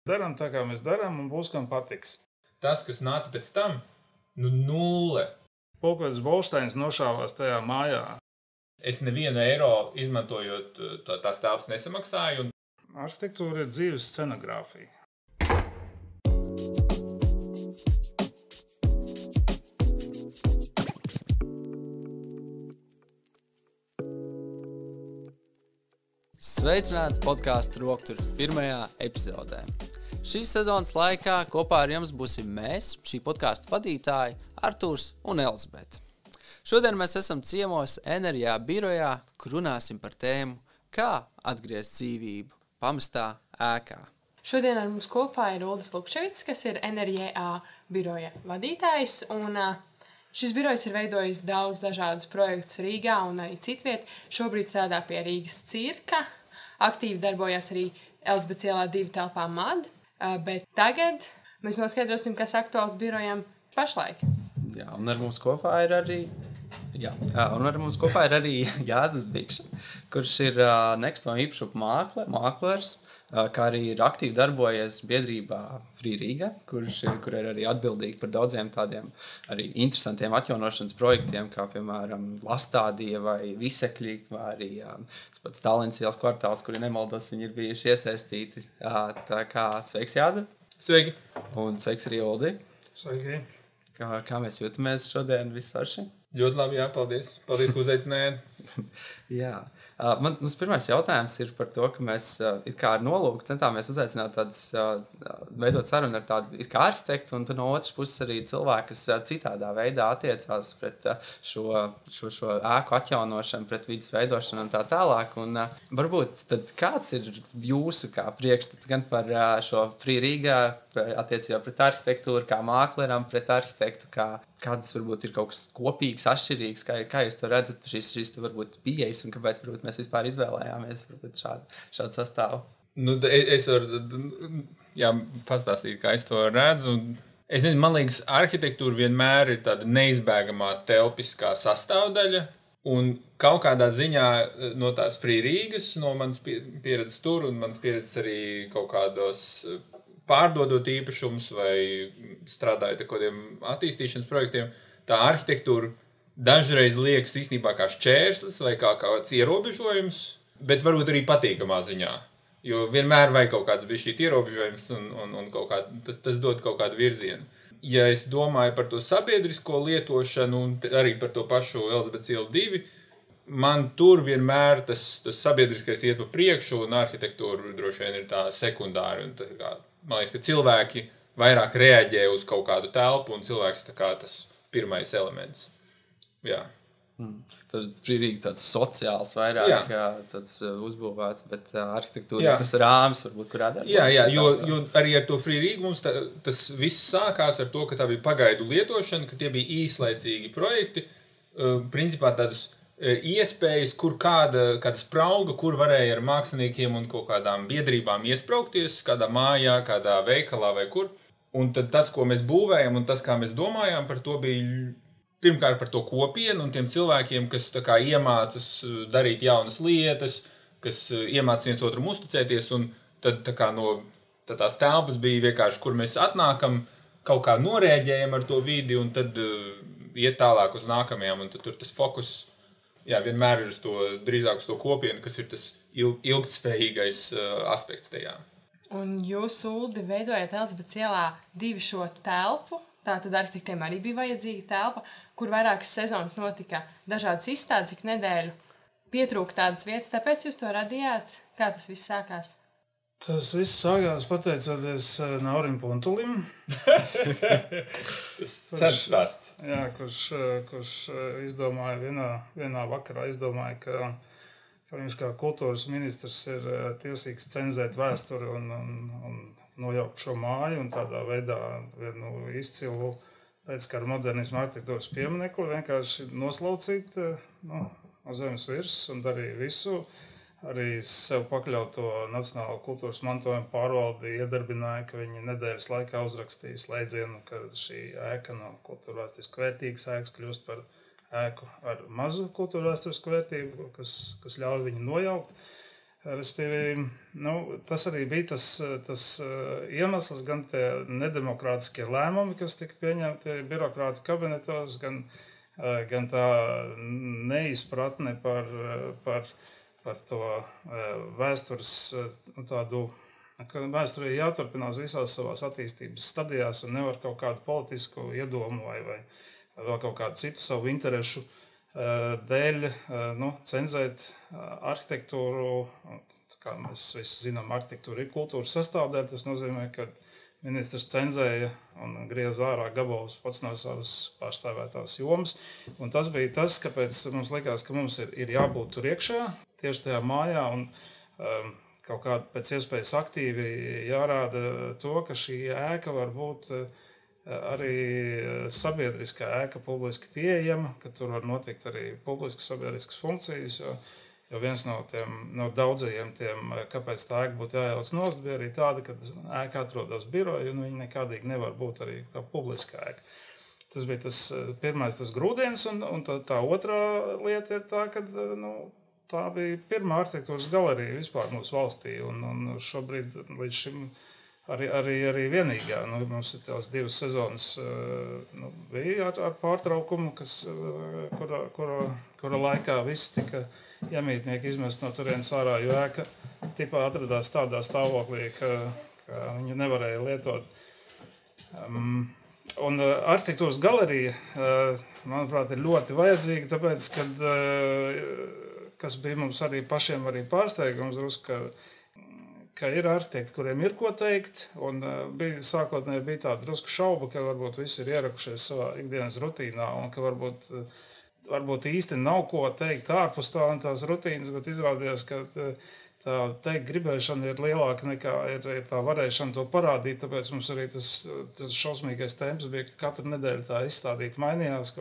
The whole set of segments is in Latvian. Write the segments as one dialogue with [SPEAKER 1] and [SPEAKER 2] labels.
[SPEAKER 1] Daram tā, kā mēs darām, un būs, kam patiks.
[SPEAKER 2] Tas, kas nāca pēc tam, nulle.
[SPEAKER 1] Pulkvedis Bolšteins nošāvās tajā mājā.
[SPEAKER 2] Es nevienu eiro izmantojot tās telpas nesamaksāju.
[SPEAKER 1] Arhitektūra ir dzīves scenogrāfija.
[SPEAKER 3] Sveicināti podkāstu Rokturis pirmajā epizodē. Šīs sezonas laikā kopā ar jums būsim mēs, šī podkāstu vadītāji, Artūrs un Elzbete. Šodien mēs esam ciemos Enerijā birojā, kur runāsim par tēmu, kā atgriezt dzīvību pamestā ēkā.
[SPEAKER 4] Šodien ar mums kopā ir Uldis Lukševics, kas ir Enerijā biroja vadītājs, un šis birojs ir veidojis daudz dažādus projektus Rīgā un arī citviet. Šobrīd strādā pie Rīgas cirka, aktīvi darbojas arī Elzbetes ielā 2 telpā MAD, bet tagad mēs noskaidrosim, kas aktuāls birojam pašlaik.
[SPEAKER 3] Jā, un ar mums kopā ir arī Jāzis Bikša, kurš ir nekustamo īpašumu māklers, kā arī ir aktīvi darbojies biedrībā Free Riga, kur ir arī atbildīgi par daudziem tādiem arī interesantiem atjaunošanas projektiem, kā piemēram Lastādija vai Visekļi, vai arī pats Tallinas ielas kvartāls, kuri nemaldos, viņi ir bijuši iesaistīti. Tā kā sveiks, Jāzi!
[SPEAKER 2] Sveiki!
[SPEAKER 3] Un sveiks arī Uldi!
[SPEAKER 1] Sveiki!
[SPEAKER 3] Kā mēs jūtamies šodien visarši?
[SPEAKER 2] Ļoti labi, jā, paldies. Paldies, ka uzaicinājāt.
[SPEAKER 3] Jā. Mums pirmais jautājums ir par to, ka mēs it kā ar nolūku centāmies uzaicināt tādus, veidot sarunu ar tādu it kā arhitektu, un no otras puses arī cilvēku, kas citādā veidā attiecās pret šo ēku atjaunošanu, pret vidas veidošanu un tā tālāk. Un varbūt tad kāds ir jūsu kā priekšstats gan par šo Free Riga attiecībā pret arhitektūru, kā mākleram pret arhitektu, kādas varbūt ir kaut kas kopīgs, atšķirīgs, kā jūs to redzat, šīs te varbūt pieejas un kāpēc varbūt mēs vispār izvēlējāmies šādu sastāvu?
[SPEAKER 2] Es varu pastāstīt, kā es to redzu. Es nezinu, man liekas, arhitektūra vienmēr ir tāda neizbēgamā telpiskā sastāvdaļa, un kaut kādā ziņā no tās Free Rigas, no manas pieredzes tur un manas pieredzes arī kaut kādos pārdodot īpašumus vai strādājot ar kādiem attīstīšanas projektiem, tā arhitektūra dažreiz liekas īstenībā kā šķērslis vai kā kāds ierobežojums, bet varbūt arī patīkamā ziņā. Jo vienmēr vajag kaut kāds bija šī ierobežojums un tas dod kaut kādu virzienu. Ja es domāju par to sabiedrisko lietošanu un arī par to pašu Elzbetes ielu 2, man tur vienmēr tas sabiedriskais iet pa priekšu un arhitektūra droši vien ir tā sekundāra. Man liekas, ka cilvēki vairāk reaģē uz kaut kādu telpu un cilvēks ir tas pirmais elements. Jā.
[SPEAKER 3] Tad Free Riga tāds sociāls vairāk tāds uzbūvēts, bet arhitektūra tas rāmis varbūt kurā darbojas.
[SPEAKER 2] Jā, jo arī ar to Free Riga mums tas viss sākās ar to, ka tā bija pagaidu lietošana, ka tie bija īslaicīgi projekti, principā tādas iespējas, kur kāda sprauga, kur varēja ar māksliniekiem un kaut kādām biedrībām iespraukties, kādā mājā, kādā veikalā vai kur. Un tad tas, ko mēs būvējam un tas, kā mēs domājām par to, bija pirmkārt par to kopienu un tiem cilvēkiem, kas iemācas darīt jaunas lietas, kas iemācas viens otram uzticēties, un tad tās telpas bija vienkārši, kur mēs atnākam, kaut kā norēģējam ar to vidi un tad iet tālāk uz nākamajām, un tad tur tas fokus vienmēr ir drīzāk uz to kopienu, kas ir tas ilgtspējīgais aspekts tajā.
[SPEAKER 4] Un jūs, Uldi, veidojat Elzbetes ielā 2 šo telpu. Tātad arhitektiem arī bija vajadzīga telpa, kur vairākas sezonas notika dažādas izstādes ik nedēļu. Pietrūka tādas vietas, tāpēc jūs to radījāt? Kā tas viss sākās?
[SPEAKER 1] Tas viss sākās pateicoties Naurim Puntulim.
[SPEAKER 2] Tas stāsts.
[SPEAKER 1] Jā, kurš izdomāja vienā vakarā, ka viņš kā kultūras ministrs ir tiesīgs cenzēt vēsturi un nojaukt šo māju un tādā veidā vienu izcilu pēckara modernismu arhitektūras pieminekli vienkārši noslaucīt no zemes virsmas un darīja visu. Arī sev pakļauto Nacionālo kultūras mantojumu pārvaldi iedarbināja, ka viņi nedēļas laikā uzrakstīja slēdzienu, ka šī ēka no kultūrvēsturiski vērtīgas ēkas kļūst par ēku ar mazu kultūrvēsturisku vērtību, kas ļauj viņu nojaukt. Restīvi, tas arī bija tas iemesls, gan tie nedemokrātiskie lēmumi, kas tika pieņemti birokrātu kabinetos, gan tā neizpratne par to vēstures tādu, ka vēsturē jāturpinās visās savās attīstības stadijās un nevar kaut kādu politisku iedomu vai vēl kaut kādu citu savu interešu dēļ cenzēt arhitektūru. Kā mēs visi zinām, arhitektūra ir kultūras sastāvdaļa. Tas nozīmē, ka ministrs cenzēja un grieza ārā gabalus pats no savas pārstāvētās jomas. Un tas bija tas, kāpēc mums likās, ka mums ir jābūt tur iekšā, tieši tajā mājā, un kaut kā pēc iespējas aktīvi jārāda to, ka šī ēka var būt arī sabiedriskā ēka publiski pieejama, ka tur var notikt arī publiskas sabiedriskas funkcijas, jo viens no daudzajiem tiem, kāpēc tā ēka būtu jājauc nost, bija arī tāda, ka ēka atrodas biroja, un viņa nekādīgi nevar būt arī kā publiska ēka. Tas bija tas pirmais, tas grūdienis, un tā otrā lieta ir tā, ka tā bija pirmā arhitektūras galerija vispār mūsu valstī, un šobrīd līdz šim arī vienīgā. Mums ir tās 2 sezonas bija ar pārtraukumu, kura laikā visi tika iemītnieki izmest no turienes ārā, jo ēka tipā atradās tādā stāvoklī, ka viņu nevarēja lietot. Un arhitektūras galerija, manuprāt, ir ļoti vajadzīga, tāpēc, kas bija mums arī pašiem pārsteigums, ka ir arhitekti, kuriem ir ko teikt, un sākotnēji bija tāda drusku šauba, ka varbūt visi ir ierakušies savā ikdienas rutīnā, un ka varbūt īsti nav ko teikt ārpus tās rutīnas, bet izrādījās, ka tā teikt gribēšana ir lielāka nekā ir tā varēšana to parādīt, tāpēc mums arī tas šausmīgais temps bija, ka katru nedēļu tā izstādīta mainījās,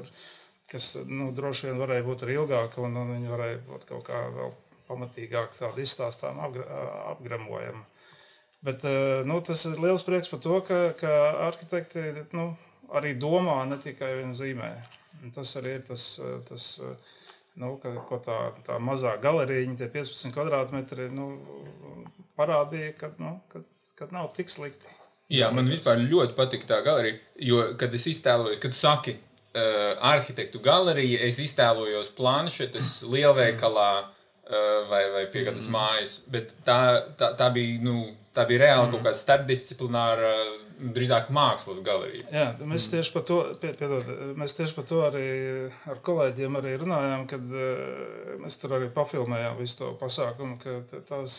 [SPEAKER 1] kas droši vien varēja būt arī ilgāka, un viņi varēja būt kaut kā vēl pamatīgāk tādu izstāstām apgremojama. Bet tas ir liels prieks par to, ka arhitekti arī domā, ne tikai vien zīmē. Un tas arī ir ko tā mazā galeriņa, tie 15 kvadrātmetri, parādīja, ka nav tik slikti.
[SPEAKER 2] Jā, man vispār ļoti patika tā galerija, jo, kad es iztēlojos, kad tu saki arhitektu galerija, es iztēlojos planšetes lielveikalā, vai piegādas mājas, bet tā bija reāli kaut kāda starpdisciplināra, drīzāk mākslas galerija.
[SPEAKER 1] Jā, mēs tieši par to arī ar kolēģiem arī runājām, kad mēs tur arī pafilmējām visu to pasākumu, ka tās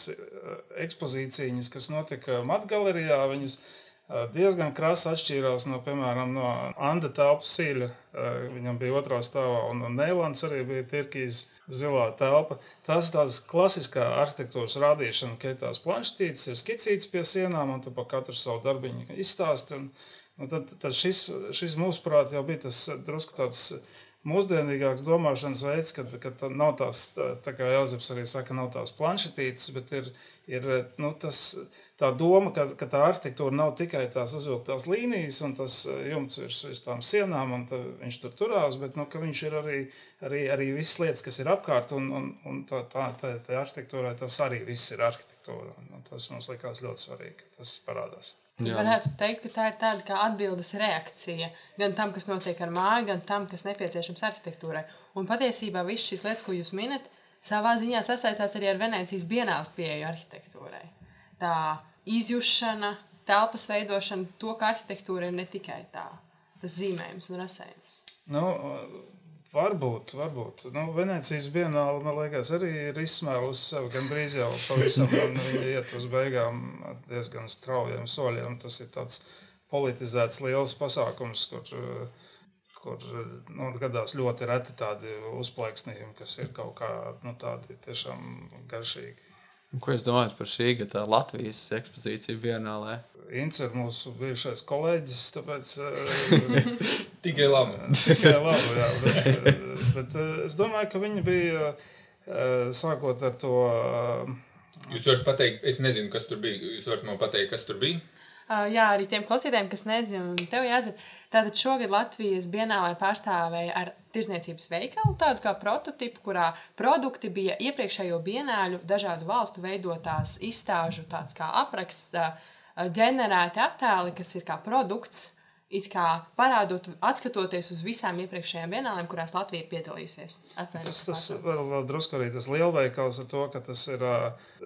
[SPEAKER 1] ekspozīcijas, kas notika Matgalerijā, viņas diezgan krasi atšķīrās no, piemēram, no Anda telpas Sīļa. Viņam bija otrā stāvā, un Neilands arī bija tirkīs zilā telpa. Tas ir tāds klasiskā arhitektūras rādīšana, ka tās planšetītes ir skicītas pie sienām, un tu pa katru savu darbiņu izstāsti. Un tad šis mūsuprāt jau bija tas drusku tāds mūsdienīgāks domāšanas veids, kad nav tās, tā kā Jāzeps arī saka, nav tās planšetītes, bet ir tā doma, ka tā arhitektūra nav tikai tās uzvilktās līnijas un tas jumts virs tām sienām, un viņš tur turās, bet ka viņš ir arī visas lietas, kas ir apkārt, un tā arhitektūrai tas arī viss ir arhitektūra. Un tas mums likās ļoti svarīgi, ka tas parādās.
[SPEAKER 4] Jā. Varētu teikt, ka tā ir tāda kā atbildes reakcija gan tam, kas notiek ar māju, gan tam, kas nepieciešams arhitektūrai. Un patiesībā visas šīs lietas, ko jūs minat, savā ziņā sasaistās arī ar Venēcijas bienāles pieeju arhitektūrai. Tā izjušana, telpas veidošana, to, ka arhitektūra ir ne tikai tas zīmējums un rasējums.
[SPEAKER 1] Varbūt. Venēcijas bienāle, man liekas, arī ir izsmēlusi sev gan brīz jau pavisam, un viņa iet uz beigām diezgan straujiem soļiem. Tas ir tāds politizēts liels pasākums, kur gadās ļoti reti tādi uzplaiksnījumi, kas ir kaut kā tādi tiešām garšīgi.
[SPEAKER 3] Ko jūs domājat par šī gada Latvijas ekspozīciju bienālē?
[SPEAKER 1] Ints ir mūsu bijušais kolēģis, tāpēc
[SPEAKER 2] tikai labi.
[SPEAKER 1] Jā, bet es domāju, ka viņi bija sākot ar to.
[SPEAKER 2] Jūs varat pateikt, es nezinu, kas tur bija. Jūs varat man pateikt, kas tur bija?
[SPEAKER 4] Jā, arī tiem klausītājiem, kas nezina, un tev jāzina. Tātad šogad Latvijas Bienālē pārstāvēja ar tirzniecības veikalu tādu kā prototipu, kurā produkti bija iepriekšējo bienāļu dažādu valstu veidotās izstāžu tāds kā apraksts, ģenerēti attēli, kas ir kā produkts, it kā parādot, atskatoties uz visām iepriekšējām bienālēm, kurās Latvija ir piedalījusies.
[SPEAKER 1] Tas vēl drusku arī tas lielveikals ar to, ka tas ir,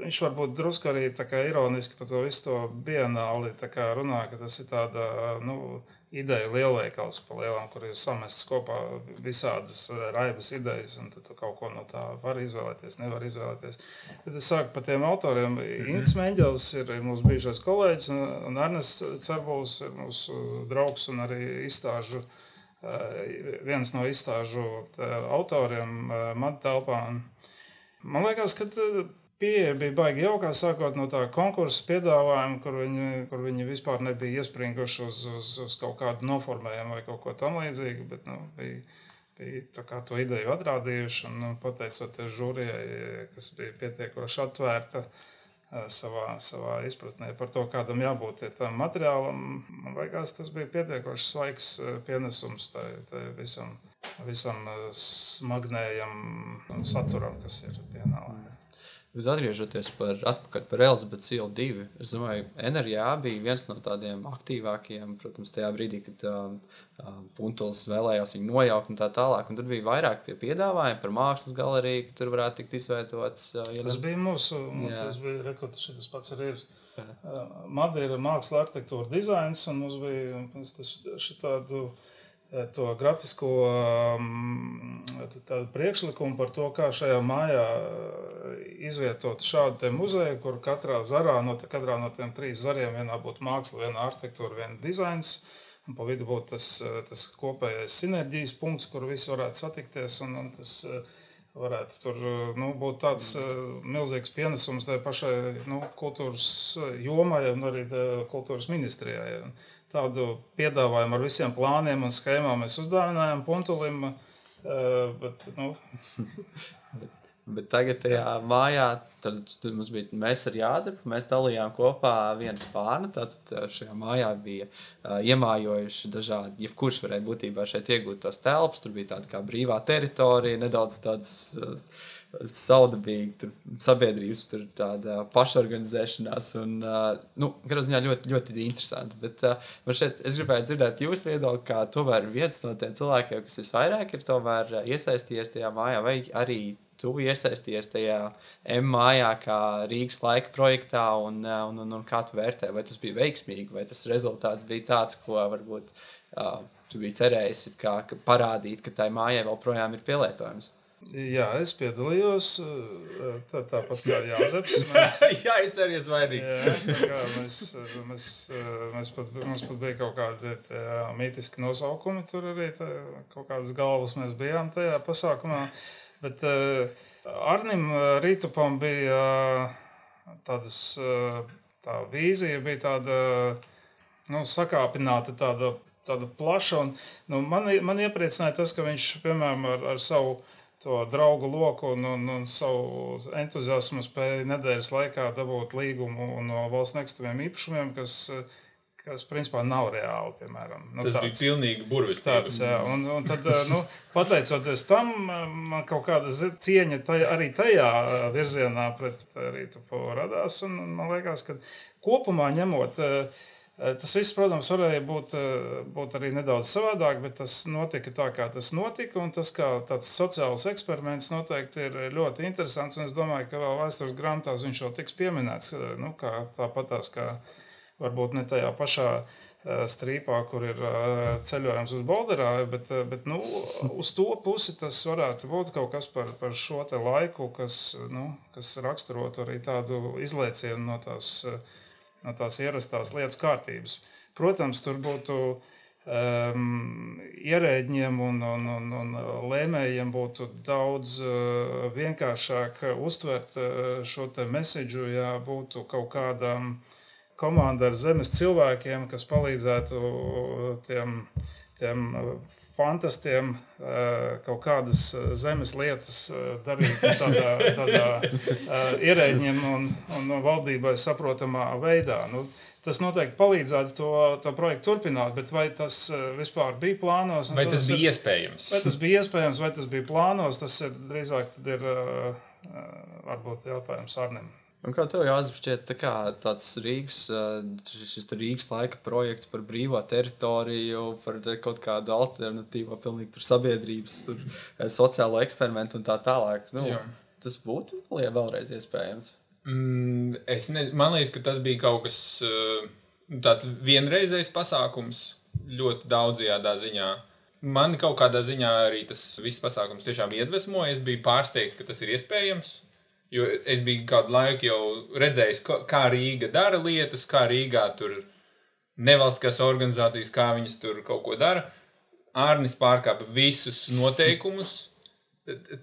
[SPEAKER 1] viņš varbūt drusku arī tā kā ironiski par to visu to bienāli tā kā runā, ka tas ir tāda, ideja lielveikals pa lielām, kur ir samestas kopā visādas raibas idejas, un tad tu kaut ko no tā var izvēlēties, nevar izvēlēties. Tad es sāku par tiem autoriem. Ints Meņģelis ir mūsu bijušais kolēģis, un Ernests Cerbuls ir mūsu draugs un arī izstāžu, viens no izstāžu autoriem Madu telpā. Man liekas, ka pieeja bija baigi jaukā, sākot no tā konkursa piedāvājuma, kur viņi vispār nebija iespringuši uz kaut kādu noformējumu vai kaut ko tam līdzīgu, bet bija tā kā to ideju atrādījuši, un pateicoties žūrijai, kas bija pietiekoši atvērta savā izpratnē par to, kādam jābūt tam materiālam, man liekas, tas bija pietiekoši svaigs pienesums tai visam smagnējam saturam, kas ir bienālē.
[SPEAKER 3] Jūs atgriežoties atpakaļ par Elizabetes ielu 2, es domāju, NRJA bija viens no tādiem aktīvākajiem, protams, tajā brīdī, kad Puntulis vēlējās viņu nojaukt un tā tālāk, un tur bija vairāk piedāvājumi par mākslas galeriju, ka tur varētu tikt izveidots.
[SPEAKER 1] Tas bija mūsu, tas bija, šitas pats arī ir. Mada ir māksla, arhitektūra, dizains, un mums bija šitādu to grafisko priekšlikumu par to, kā šajā mājā izvietot šādu te muzeju, kur katrā no tiem 3 zariem vienā būtu māksla, viena arhitektūra, viena dizains, un pa vidu būtu tas kopējais sinerģijas punkts, kur visi varētu satikties, un tas varētu tur būt tāds milzīgs pienesums tai pašai kultūras jomai un arī kultūras ministrijai. Tādu piedāvājumu ar visiem plāniem un schēmām mēs uzdāvinājām Puntulim,
[SPEAKER 3] Bet tagad tajā mājā, tad mums bija mēs ar Jāzepu, mēs dalījām kopā vienu spārnu, tātad šajā mājā bija iemājojuši dažādi, jebkurš varēja būtībā šeit iegūt tās telpas, tur bija tāda kā brīvā teritorija, nedaudz tāds saudabīgi, sabiedrības tur tāda pašorganizēšanās un, katrā ziņā ļoti, ļoti interesanti, bet man šeit es gribēju dzirdēt jūsu viedokli, kā tomēr viens no tiem cilvēkiem, kas visvairāk ir tomēr iesaistījies tajā mājā, vai arī tu iesaistījies tajā mājā kā Rīgas laika projektā un kā tu vērtē, vai tas bija veiksmīgi, vai tas rezultāts bija tāds, ko varbūt tu biji cerējis kā parādīt, ka tai mājai vēl projām ir pielietojums.
[SPEAKER 1] Jā, es piedalījos tāpat kā Jāzeps.
[SPEAKER 2] Jā, es arī esmu vainīgs.
[SPEAKER 1] Mums pat bija kaut kādi mītiski nosaukumi, tur arī kaut kādas galvas mēs bijām tajā pasākumā. Bet Arnim Rītupam bija tā vīzija, bija tāda sakāpināta, tāda plaša. Un, man iepriecināja tas, ka viņš, piemēram, ar savu to draugu loku un savu entuziasmu spēja nedēļas laikā dabūt līgumu no valsts nekustamiem īpašumiem, kas principā nav reāli, piemēram.
[SPEAKER 2] Tas bija pilnīgi burvestības.
[SPEAKER 1] Un tad, pateicoties tam, man kaut kāda cieņa arī tajā virzienā pret Rītupu radās, un man liekas, ka kopumā ņemot, tas viss, protams, varēja būt arī nedaudz savādāk, bet tas notika tā, kā tas notika, un tas kā tāds sociāls eksperiments noteikti ir ļoti interesants, un es domāju, ka vēl vēstures grāmatās viņš jau tiks pieminēts, kā tāpatās, kā varbūt ne tajā pašā strīpā, kur ir ceļojums uz Bolderāju, bet uz to pusi tas varētu būt kaut kas par šo te laiku, kas raksturotu arī tādu izlēcienu no tās ierastās lietu kārtības. Protams, tur būtu ierēģiem un lēmējiem būtu daudz vienkāršāk uztvert šo te mesidžu, ja būtu kaut kādām komanda ar zemes cilvēkiem, kas palīdzētu tiem fantastiem kaut kādas zemes lietas darīt tādā ierēģiem un valdībai saprotamā veidā. Nu, tas noteikti palīdzētu to projektu turpināt, bet vai tas vispār bija plānos?
[SPEAKER 2] Vai tas bija iespējams?
[SPEAKER 1] Vai tas bija iespējams, vai tas bija plānos, tas ir drīzāk varbūt jautājums Arnim.
[SPEAKER 3] Un kā tev Jāzef šķiet, tāds šis Rīgas laika projekts par brīvo teritoriju, par kaut kādu alternatīvo pilnīgi tur sabiedrības, tur sociālo eksperimentu un tā tālāk. Nu, tas būtu vēlreiz iespējams.
[SPEAKER 2] Man liekas, ka tas bija kaut kas tāds vienreizējs pasākums ļoti daudzajādā ziņā. Man kaut kādā ziņā arī tas viss pasākums tiešām iedvesmoja. Es biju pārsteigts, ka tas ir iespējams. Jo es biju kādu laiku jau redzējis, kā Rīga dara lietas, kā Rīgā tur nevalstiskās organizācijas, kā viņas tur kaut ko dara. Arnis pārkāpa visus noteikumus.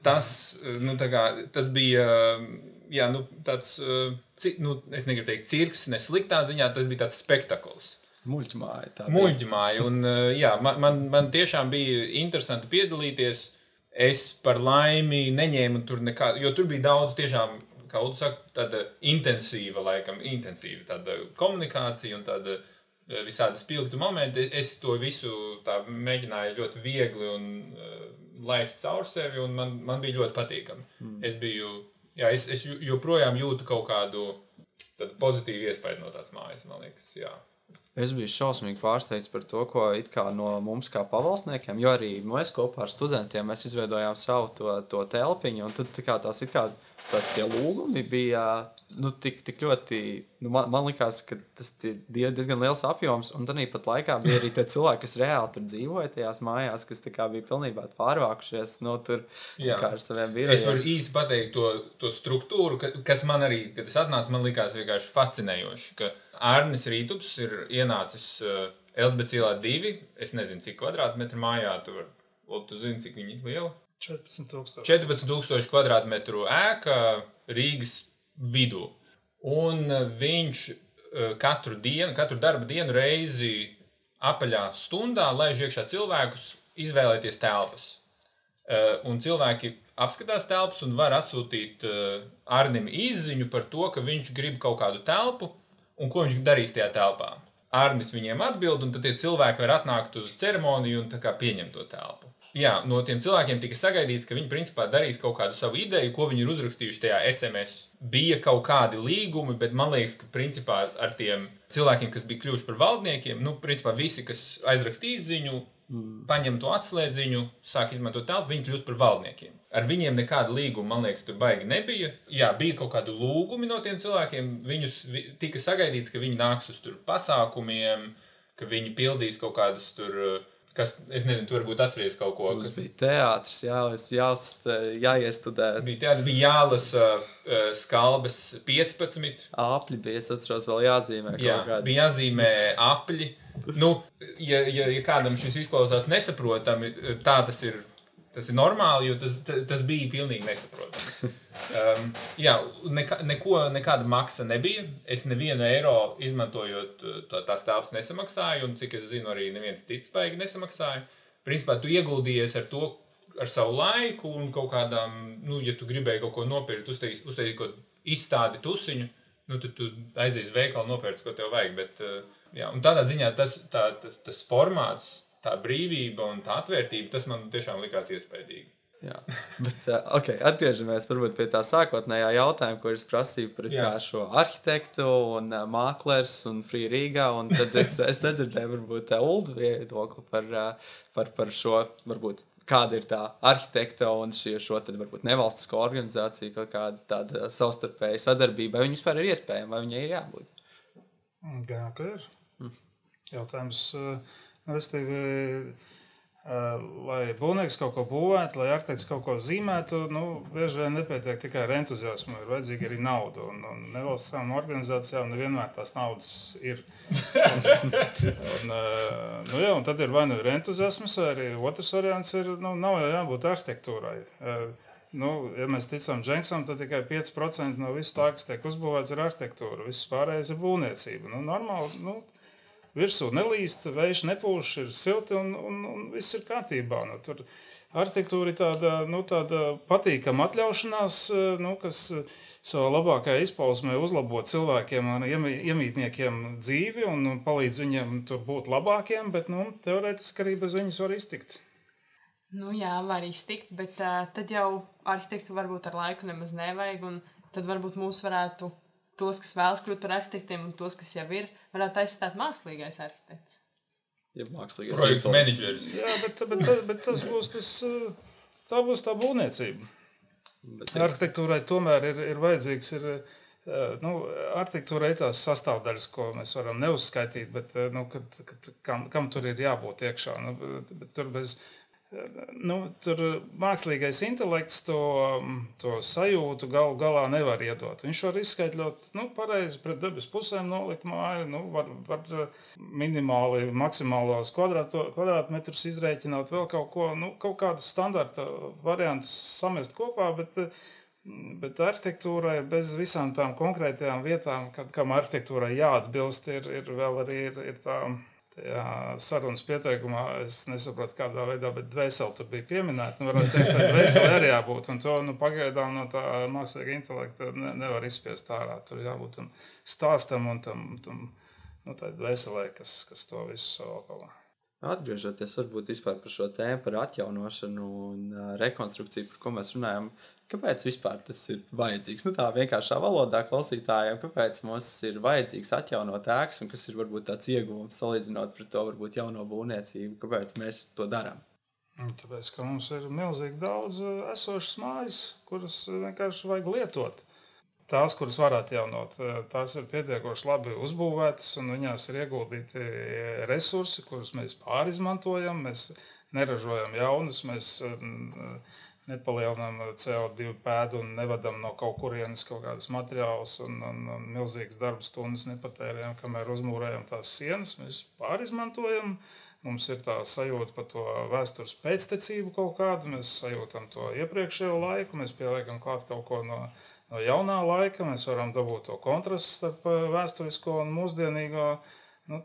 [SPEAKER 2] Tas bija tāds, es negribu teikt cirks, ne sliktā ziņā, tas bija tāds spektakls. Muļķmāja. Un man tiešām bija interesanti piedalīties. Es par laimi neņēmu tur nekādu, jo tur bija daudz tiešām, kā Udu saka, tāda intensīva tāda komunikācija un tāda visādi spilgtu momenti. Es to visu tā mēģināju ļoti viegli un laist caur sevi, un man bija ļoti patīkami. Es joprojām jūtu kaut kādu tādu pozitīvu iespēju no tās mājas, man liekas,
[SPEAKER 3] Es biju šausmīgi pārsteigts par to, ko it kā no mums kā pavalsniekiem, jo arī mēs kopā ar studentiem mēs izveidojām savu to telpiņu, un tad tās tie lūgumi bija tik ļoti, man likās, ka tas diezgan liels apjoms, un tad pat laikā bija arī tie cilvēki, kas reāli tur dzīvoja tajās mājās, kas bija pilnībā pārvākušies, tur kā ar saviem birojiem.
[SPEAKER 2] Es varu īsti pateikt to struktūru, kas man arī, kad es atnācu, man likās vienkārši fascinējoši, ka Arnis Rītups ir ienācis Elzbetes ielā 2, es nezinu, cik kvadrātmetru mājā tur, tu zini, cik viņi liela? 14,000 kvadrātmetru ēka Rīgas vidū. Un viņš katru darba dienu reizi apaļā stundā laiž iekšā cilvēkus izvēlēties telpas. Un cilvēki apskatās telpas un var atsūtīt Arnim izziņu par to, ka viņš grib kaut kādu telpu un ko viņš darīs tajā telpā. Arnis viņiem atbild, un tad tie cilvēki var atnākt uz ceremoniju un tā kā pieņemt to telpu. Jā, no tiem cilvēkiem tika sagaidīts, ka viņi principā darīs kaut kādu savu ideju, ko viņi ir uzrakstījuši tajā SMS. Bija kaut kādi līgumi, bet man liekas, ka principā ar tiem cilvēkiem, kas bija kļuvuši par valdniekiem, principā visi, kas aizrakstīja izziņu, paņem to atslēdziņu, sāk izmantot telpu, viņi kļūst par valdniekiem. Ar viņiem nekāda līguma, man liekas, tur baigi nebija. Jā, bija kaut kādi lūgumi no tiem cilvēkiem, viņus tika sagaidīts, ka viņi nāks uz tur pasākumiem, ka viņi pildīs kaut kādas tur, kas, es nezinu, tu varbūt atceries kaut ko.
[SPEAKER 3] Tas bija teātris, jāiestudē.
[SPEAKER 2] Bija jālasa skalbes 15.
[SPEAKER 3] Apļi bija, es atceros, vēl jāzīmē kaut kādi.
[SPEAKER 2] Bija jāzīmē apļi. Ja kādam šis izklausās nesaprotami, tā tas ir normāli, jo tas bija pilnīgi nesaprotami. Nekāda maksa nebija. Es nevienu eiro izmantojot tās telpas nesamaksāju, un cik es zinu, arī neviens cits baigi nesamaksāja. Principā tu ieguldījies ar savu laiku un kaut kādām, ja tu gribēji kaut ko nopirkt, uztaisīt kaut izstādi tusiņu, tad tu aizies veikalu nopērts, ko tev vajag, bet un tādā ziņā tas formāts, tā brīvība un tā atvērtība, tas man tiešām likās iespējīgi.
[SPEAKER 3] Jā, bet atgriežamies varbūt pie tā sākotnējā jautājuma, ko es prasīju par kā šo arhitektu un māklers un Free Rīgā, un tad es nedzirdēju varbūt Uldu viedokli par šo, varbūt kāda ir tā arhitekta un šo tad varbūt nevalstisko organizāciju, kaut kāda tāda savstarpēja sadarbība, vai viņi vispār ir iespējama, vai viņai ir jābūt?
[SPEAKER 1] Gan, ka ir. Jautājums, lai būvnieks kaut ko būvētu, lai arhitekts kaut ko zīmētu, bieži vien nepietiek tikai ar entuziasmu, ir vajadzīga arī nauda. Un nevalstiskām organizācijām nevienmēr tās naudas ir. Un tad ir vai nu ir entuziasms, vai arī otrs variants ir, nav jau jābūt arhitektūrai. Ja mēs ticam Dženksam, tad tikai 5% no visu tā, kas tiek uzbūvēts, ir arhitektūra. Viss pārējais ir būvniecība. Normāli, virsū nelīst, vējš nepūš, ir silti un viss ir kārtībā. Nu, tur arhitektūra ir tāda patīkama atļaušanās, kas savā labākajā izpausmē uzlabo cilvēkiem un iemītniekiem dzīvi un palīdz viņiem tur būt labākiem, bet teorētiski arī bez viņas var iztikt.
[SPEAKER 4] Jā, var iztikt, bet tad jau arhitektu varbūt ar laiku nemaz nevajag, un tad varbūt mūs varētu tos, kas vēlas kļūt par arhitektiem, un tos, kas jau ir, varētu aizstāt mākslīgais arhitekts.
[SPEAKER 3] Ja mākslīgais
[SPEAKER 2] projektu menedžeris.
[SPEAKER 1] Jā, bet tas būs tā būs tā būvniecība. Arhitektūrai tomēr ir vajadzīgs, arhitektūrai ir tās sastāvdaļas, ko mēs varam neuzskaitīt, bet kam tur ir jābūt iekšā. Tur mākslīgais intelekts to sajūtu galā nevar iedot. Viņš var izskaidrot pareizi pret debes pusēm nolikt māju, var minimāli maksimālos kvadrātmetrus izrēķināt, vēl kaut ko, kaut kādus standarta variantus samest kopā, bet arhitektūrai bez visām tām konkrētajām vietām, kam arhitektūrai jāatbilst, ir vēl arī ir tā. Tajā sarunas pieteikumā es nesaprotu, kādā veidā, bet dvēseli tur bija pieminēta. Varētu teikt, ka dvēseli arī jābūt, un to pagaidām no tā mākslīga intelekta nevar izspiest ārā. Tur jābūt stāstam un tam tā dvēselē, kas to visu savā.
[SPEAKER 3] Atgriežoties varbūt vispār par šo tēmu, par atjaunošanu un rekonstrukciju, par ko mēs runājam, kāpēc vispār tas ir vajadzīgs? Tā vienkāršā valodā klausītājiem, kāpēc mums ir vajadzīgs atjaunot ēkas un kas ir varbūt tāds ieguvums salīdzinot pret to varbūt jauno būvniecību, kāpēc mēs to darām?
[SPEAKER 1] Tāpēc, ka mums ir milzīgi daudz esošas mājas, kuras vienkārši vajag lietot. Tās, kuras var atjaunot, tās ir pietiekoši labi uzbūvētas un viņās ir ieguldīti resursi, kurus mēs pārizmantojam, mēs neražojam jaunus, mēs nepalielinām CO2 pēdu un nevedam no kaut kurienes kaut kādus materiālus un milzīgas darba stundas nepatērējam, kamēr uzmūrējam tās sienas. Mēs pārizmantojam, mums ir tā sajūta par to vēstures pēctecību kaut kādu, mēs sajūtam to iepriekšējo laiku, mēs pieliekam klāt kaut ko no jaunā laika, mēs varam dabūt to kontrastu starp vēsturisko un mūsdienīgo.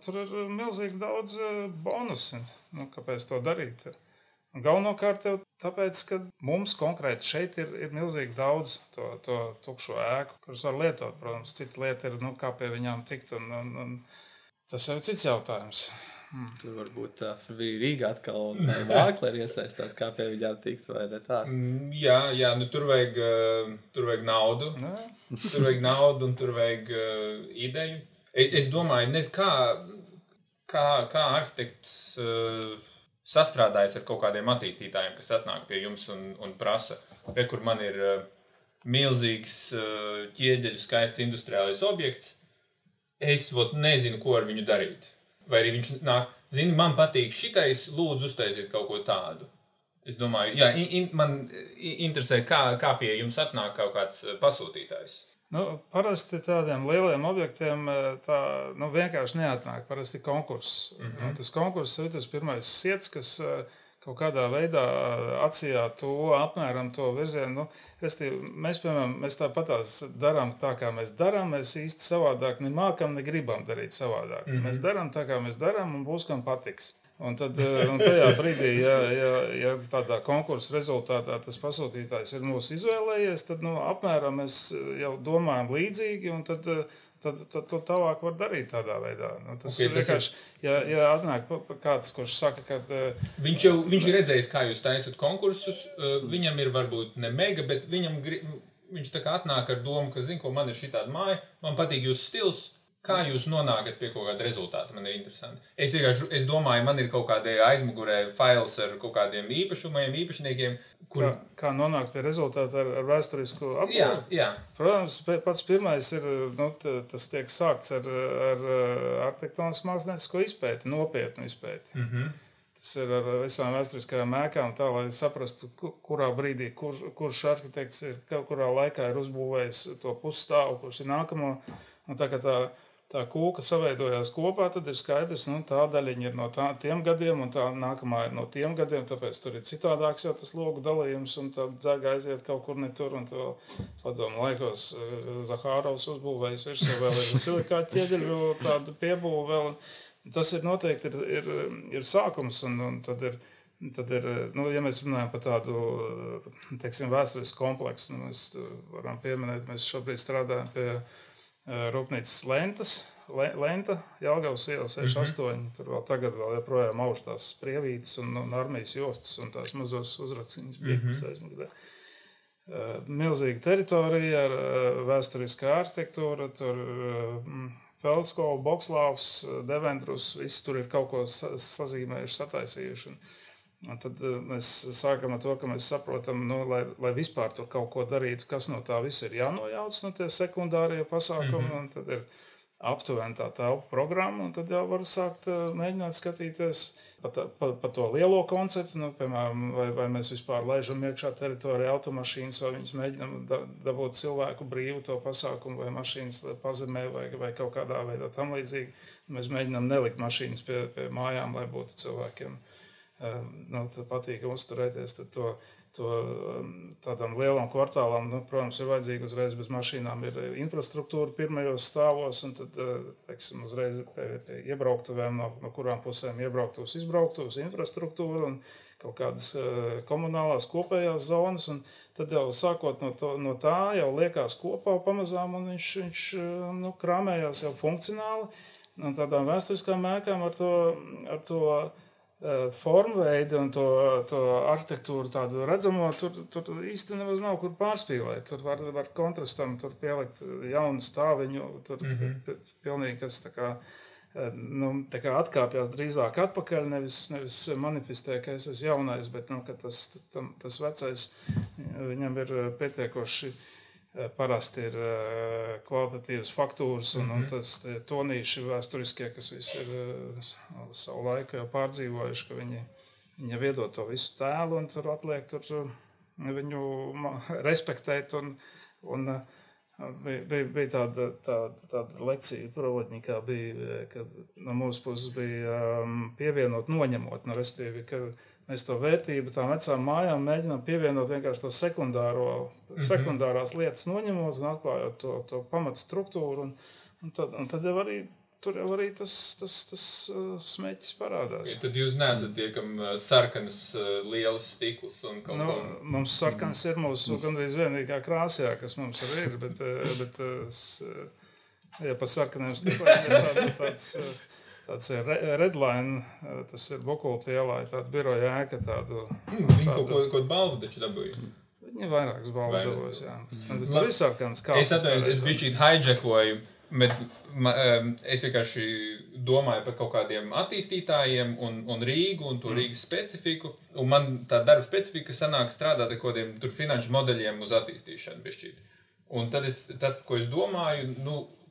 [SPEAKER 1] Tur ir milzīgi daudz bonusi, kāpēc to darīt. Galvenokārt jau tāpēc, ka mums konkrēti šeit ir milzīgi daudz to tukšo ēku, kuras var lietot. Protams, cita lieta ir, kā pie viņām tikt, un tas jau ir cits jautājums.
[SPEAKER 3] Tur varbūt Rīgā atkal mākleri iesaistās, kā pie viņām tikt, vai ne tā?
[SPEAKER 2] Jā, tur vajag naudu. Tur vajag naudu un tur vajag ideju. Es domāju, kā arhitekts sastrādājas ar kaut kādiem attīstītājiem, kas atnāk pie jums un prasa, kur man ir milzīgs ķieģeļu skaists industriālais objekts, es nezinu, ko ar viņu darīt. Vai arī viņš nāk, man patīk šitais, lūdzu uztaisiet kaut ko tādu. Es domāju, man interesē, kā pie jums atnāk kaut kāds pasūtītājs.
[SPEAKER 1] Parasti tādiem lieliem objektiem vienkārši neatnāk. Parasti konkurss. Tas konkurss ir tas pirmais siets, kas kaut kādā veidā atsijā apmēram to virzienu. Mēs, piemēram, tāpatās darām tā, kā mēs darām. Mēs īsti savādāk nemākam, negribam darīt savādāk. Mēs darām tā, kā mēs darām, un būs, kam patiks. Un tajā brīdī, ja tādā konkursa rezultātā tas pasūtītājs ir mūs izvēlējies, tad apmēram mēs jau domājam līdzīgi, un tad to tālāk var darīt tādā veidā. Tas vienkārši, ja atnāk kāds, kurš saka, ka...
[SPEAKER 2] Viņš ir redzējis, kā jūs taisat konkursus, viņam ir varbūt ne mega, bet viņš tā kā atnāk ar domu, ka zin, ko man ir šitāda māja, man patīk jūsu stils. Kā jūs nonākat pie kaut kāda rezultāta? Man ir interesanti. Es domāju, man ir kaut kādā aizmugurē fails ar kaut kādiem īpašniekiem.
[SPEAKER 1] Kā nonākt pie rezultāta ar vēsturisku apgāju?
[SPEAKER 2] Jā.
[SPEAKER 1] Protams, pats pirmais ir, tas tiek sākts ar arhitektonisku māksliniecisko izpēti, nopietnu izpēti. Tas ir ar visām vēsturiskajām ēkām tā, lai saprastu, kurā brīdī, kurš arhitekts ir, kurā laikā ir uzbūvējis to pusstāvu, kurš ir nākamo. Un tā kā tā kūka saveidojās kopā, tad ir skaidrs, tā daļiņa ir no tiem gadiem, un tā nākamā ir no tiem gadiem, tāpēc tur ir citādāks jau tas logu dalījums, un tā dzega aiziet kaut kur ne tur, un to padomu laikos Zahārovs uzbūvējis virsū vēl ir silikāta ķieģeļu tādu piebūvu vēl. Tas ir noteikti ir sākums, un tad ir, ja mēs runājam par tādu, teiksim, vēsturisku kompleksu, mēs varam pieminēt, mēs šobrīd strādājam pie rūpnīcas Lenta, Jelgavas iela 68, tur vēl joprojām augstās prievītes un armijas jostas un tās mazos uzraciņas piektas aizmugurē. Milzīga teritorija ar vēsturiskā arhitektūra, tur Feldskola, Bokslāvs, Devendrus, visi tur ir kaut ko sazīmējuši, sataisījuši. Un tad mēs sākam ar to, ka mēs saprotam, lai vispār tur kaut ko darītu, kas no tā viss ir jānojauc, tie sekundārie pasākumi, un tad ir aptuveni tā telpu programma, un tad jau var sākt mēģināt skatīties pa to lielo konceptu, piemēram, vai mēs vispār laižam iekšā teritorijā automašīnas, vai viņas mēģinam dabūt cilvēku brīvu to pasākumu, vai mašīnas pazemē, vai kaut kādā veidā tam līdzīgi. Mēs mēģinam nelikt mašīnas pie mājām, lai būtu cilvēkiem patīkami uzturēties, tad to tādām lielām kvartālām, protams, ir vajadzīgi uzreiz bez mašīnām ir infrastruktūra pirmajos stāvos, un tad, teiksim, uzreiz pie iebrauktuvēm, no kurām pusēm iebrauktos, izbrauktos infrastruktūra un kaut kādas komunālās kopējās zonas, un tad jau sākot no tā jau liekās kopā pamazām, un viņš krāmējās jau funkcionāli, un tādām vēsturiskām mēkām ar to formveidi un to arhitektūru tādu redzamo, tur īsti nemaz nav kur pārspīlēt. Tur var kontrastam tur pielikt jaunu stāviņu, tur pilnīgi kas tā kā atkāpjās drīzāk atpakaļ, nevis manifestē, ka es esmu jaunais, bet ka tas vecais viņam ir pietiekoši parasti ir kvalitatīvas faktūras un tas tonīši vēsturiskie, kas visi ir savu laiku jau pārdzīvojuši, ka viņi jau iedod to visu tēlu un tur atliek viņu respektēt un bija tāda lekcija provodņikā bija, ka no mūsu puses bija pievienot noņemot, respektīvi, ka mēs to vērtību tām vecām mājām mēģinām pievienot vienkārši to sekundārās lietas noņemot un atklājot to pamatu struktūru. Un tad jau arī, tur jau arī tas smeķis parādās.
[SPEAKER 2] Tad jūs neesat tie, kam sarkanas lielas stikls un kaut ko?
[SPEAKER 1] Mums sarkanas ir mūsu gandrīz vienīgā krāsjā, kas mums arī ir, bet ja pa sarkaniem stikliem ir tāds redline, tas ir Bokulta ielā, tāda biroja ēka tādu.
[SPEAKER 2] Viņi kaut ko balvu taču dabūja?
[SPEAKER 1] Viņi vairākas balvas dabūjas, jā. Bet tur ir sarkanas kāpes.
[SPEAKER 2] Es atvainojos, es bišķīt hijakoju, bet es vienkārši domāju par kaut kādiem attīstītājiem un Rīgu un to Rīgas specifiku. Un man tā darba specifika sanāk strādāt ar kodiem tur finanšu modeļiem uz attīstīšanu bišķīt. Un tad tas, ko es domāju,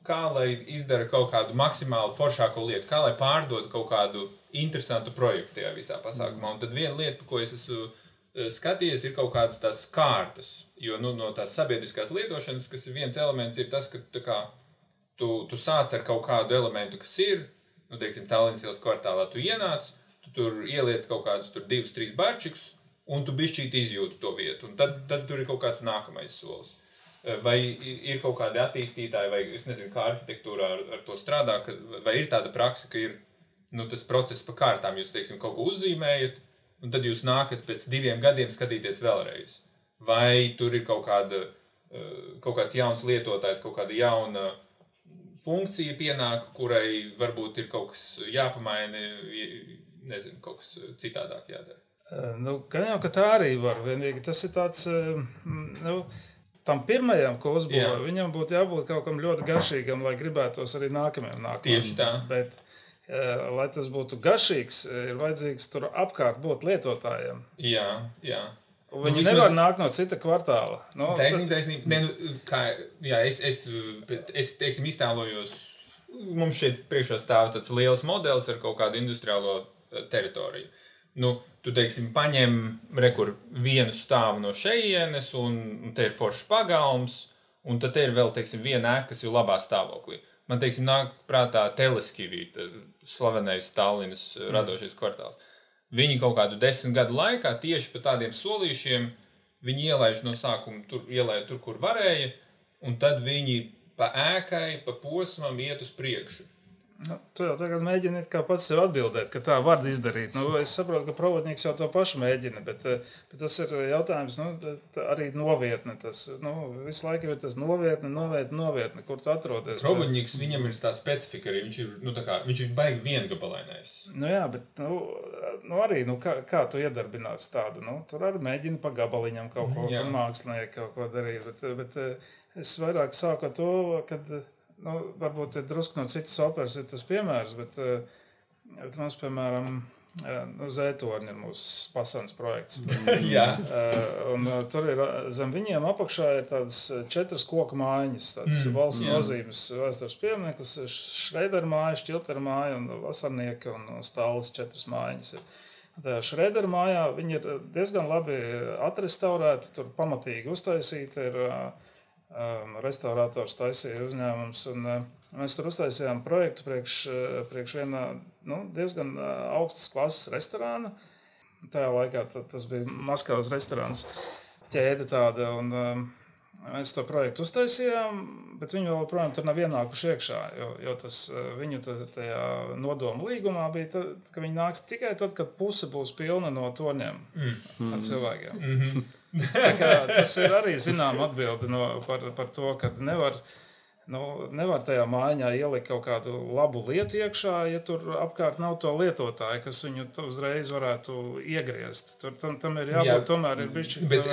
[SPEAKER 2] kā lai izdara kaut kādu maksimāli foršāko lietu, kā lai pārdod kaut kādu interesantu projektu tajā visā pasākumā. Un tad viena lieta, ko es esmu skatījies, ir kaut kādas tās kārtas, jo no tās sabiedriskās lietošanas, kas ir viens elements, ir tas, ka tu sāc ar kaut kādu elementu, kas ir, teiksim, Tallinas ielas kvartālā tu ienāc, tu tur ieliec kaut kādus 2-3 barčikus, un tu bišķīt izjūti to vietu, un tad tur ir kaut kāds nākamais solis. Vai ir kaut kādi attīstītāji, vai es nezinu, kā arhitektūrā ar to strādā, vai ir tāda praksa, ka ir tas process pa kārtām, jūs, teiksim, kaut ko uzzīmējat, un tad jūs nākat pēc 2 gadiem skatīties vēlreiz. Vai tur ir kaut kāds jauns lietotājs, kaut kāda jauna funkcija pienāk, kurai varbūt ir kaut kas jāpamaina, nezinu, kaut kas citādāk jādara?
[SPEAKER 1] Gan jau, ka tā arī var. Vienīgi tas ir tāds, tam pirmajam, ko uzbūvēja, viņam būtu jābūt kaut kam ļoti garšīgam, lai gribētos arī nākamajam.
[SPEAKER 2] Tieši tā.
[SPEAKER 1] Bet, lai tas būtu garšīgs, ir vajadzīgs tur apkārt būt lietotājiem.
[SPEAKER 2] Jā.
[SPEAKER 1] Un viņi nevar nākt no cita kvartāla.
[SPEAKER 2] Taisnība. Es teiksim, iztēlojos, mums šeit priekšā stāv tāds liels modelis ar kaut kādu industriālo teritoriju. Tu, teiksim, paņem vienu stāvu no šejienes, un te ir foršs pagalms, un tad te ir vēl, teiksim, viena ēka, kas ir labā stāvoklī. Man, teiksim, nāk prātā Teleskivī, slavenais Tallinas radošais kvartāls. Viņi kaut kādu 10 gadu laikā tieši pa tādiem solīšiem viņi ielaiž no sākuma tur, kur varēja, un tad viņi pa ēkai, pa posmam iet uz priekšu.
[SPEAKER 1] Tu jau tagad mēģini kā pats sev atbildēt, ka tā var izdarīt. Es saprotu, ka provodnieks jau to pašu mēģina, bet tas ir jautājums, arī novietne. Visu laiku ir tas novietne, kur tu atrodies.
[SPEAKER 2] Provodnieks, viņam ir tā specifika arī, viņš ir baigi viengabalainais.
[SPEAKER 1] Jā, bet arī, kā tu iedarbinās tādu, tur arī mēģini pa gabaliņam kaut ko, mākslinieki kaut ko darīt, bet es vairāk sāku ar to, kad varbūt drusku no citas operas ir tas piemērs, bet mums, piemēram, Zētorņi ir mūsu pasaules projekts. Un tur ir zem viņiem apakšā ir tādas 4 koku mājiņas, tādas valsts nozīmes vēstures piemineklis, Šreidera māja, Šķiltera māja un Vasarnieka un Stāles 4 mājiņas ir. Tajā Šreidera mājā viņi ir diezgan labi atrestaurēti, tur pamatīgi uztaisīti ir restaurators taisīja uzņēmums, un mēs tur uztaisījām projektu priekš vienā diezgan augstas klases restorāna. Tajā laikā tas bija Maskavas restorāns, ķēde tāda, un mēs to projektu uztaisījām, bet viņi vēl projām tur nav ienākuši iekšā, jo tas viņu tajā nodoma līgumā bija, ka viņi nāks tikai tad, kad puse būs pilna no torņiem ar cilvēkiem. Tas ir arī zinām atbildi par to, ka nevar tajā mājiņā ielikt kaut kādu labu lietu iekšā, ja tur apkārt nav to lietotāju, kas viņu uzreiz varētu iegriezt. Tam ir jābūt tomēr ir bišķi.
[SPEAKER 2] Bet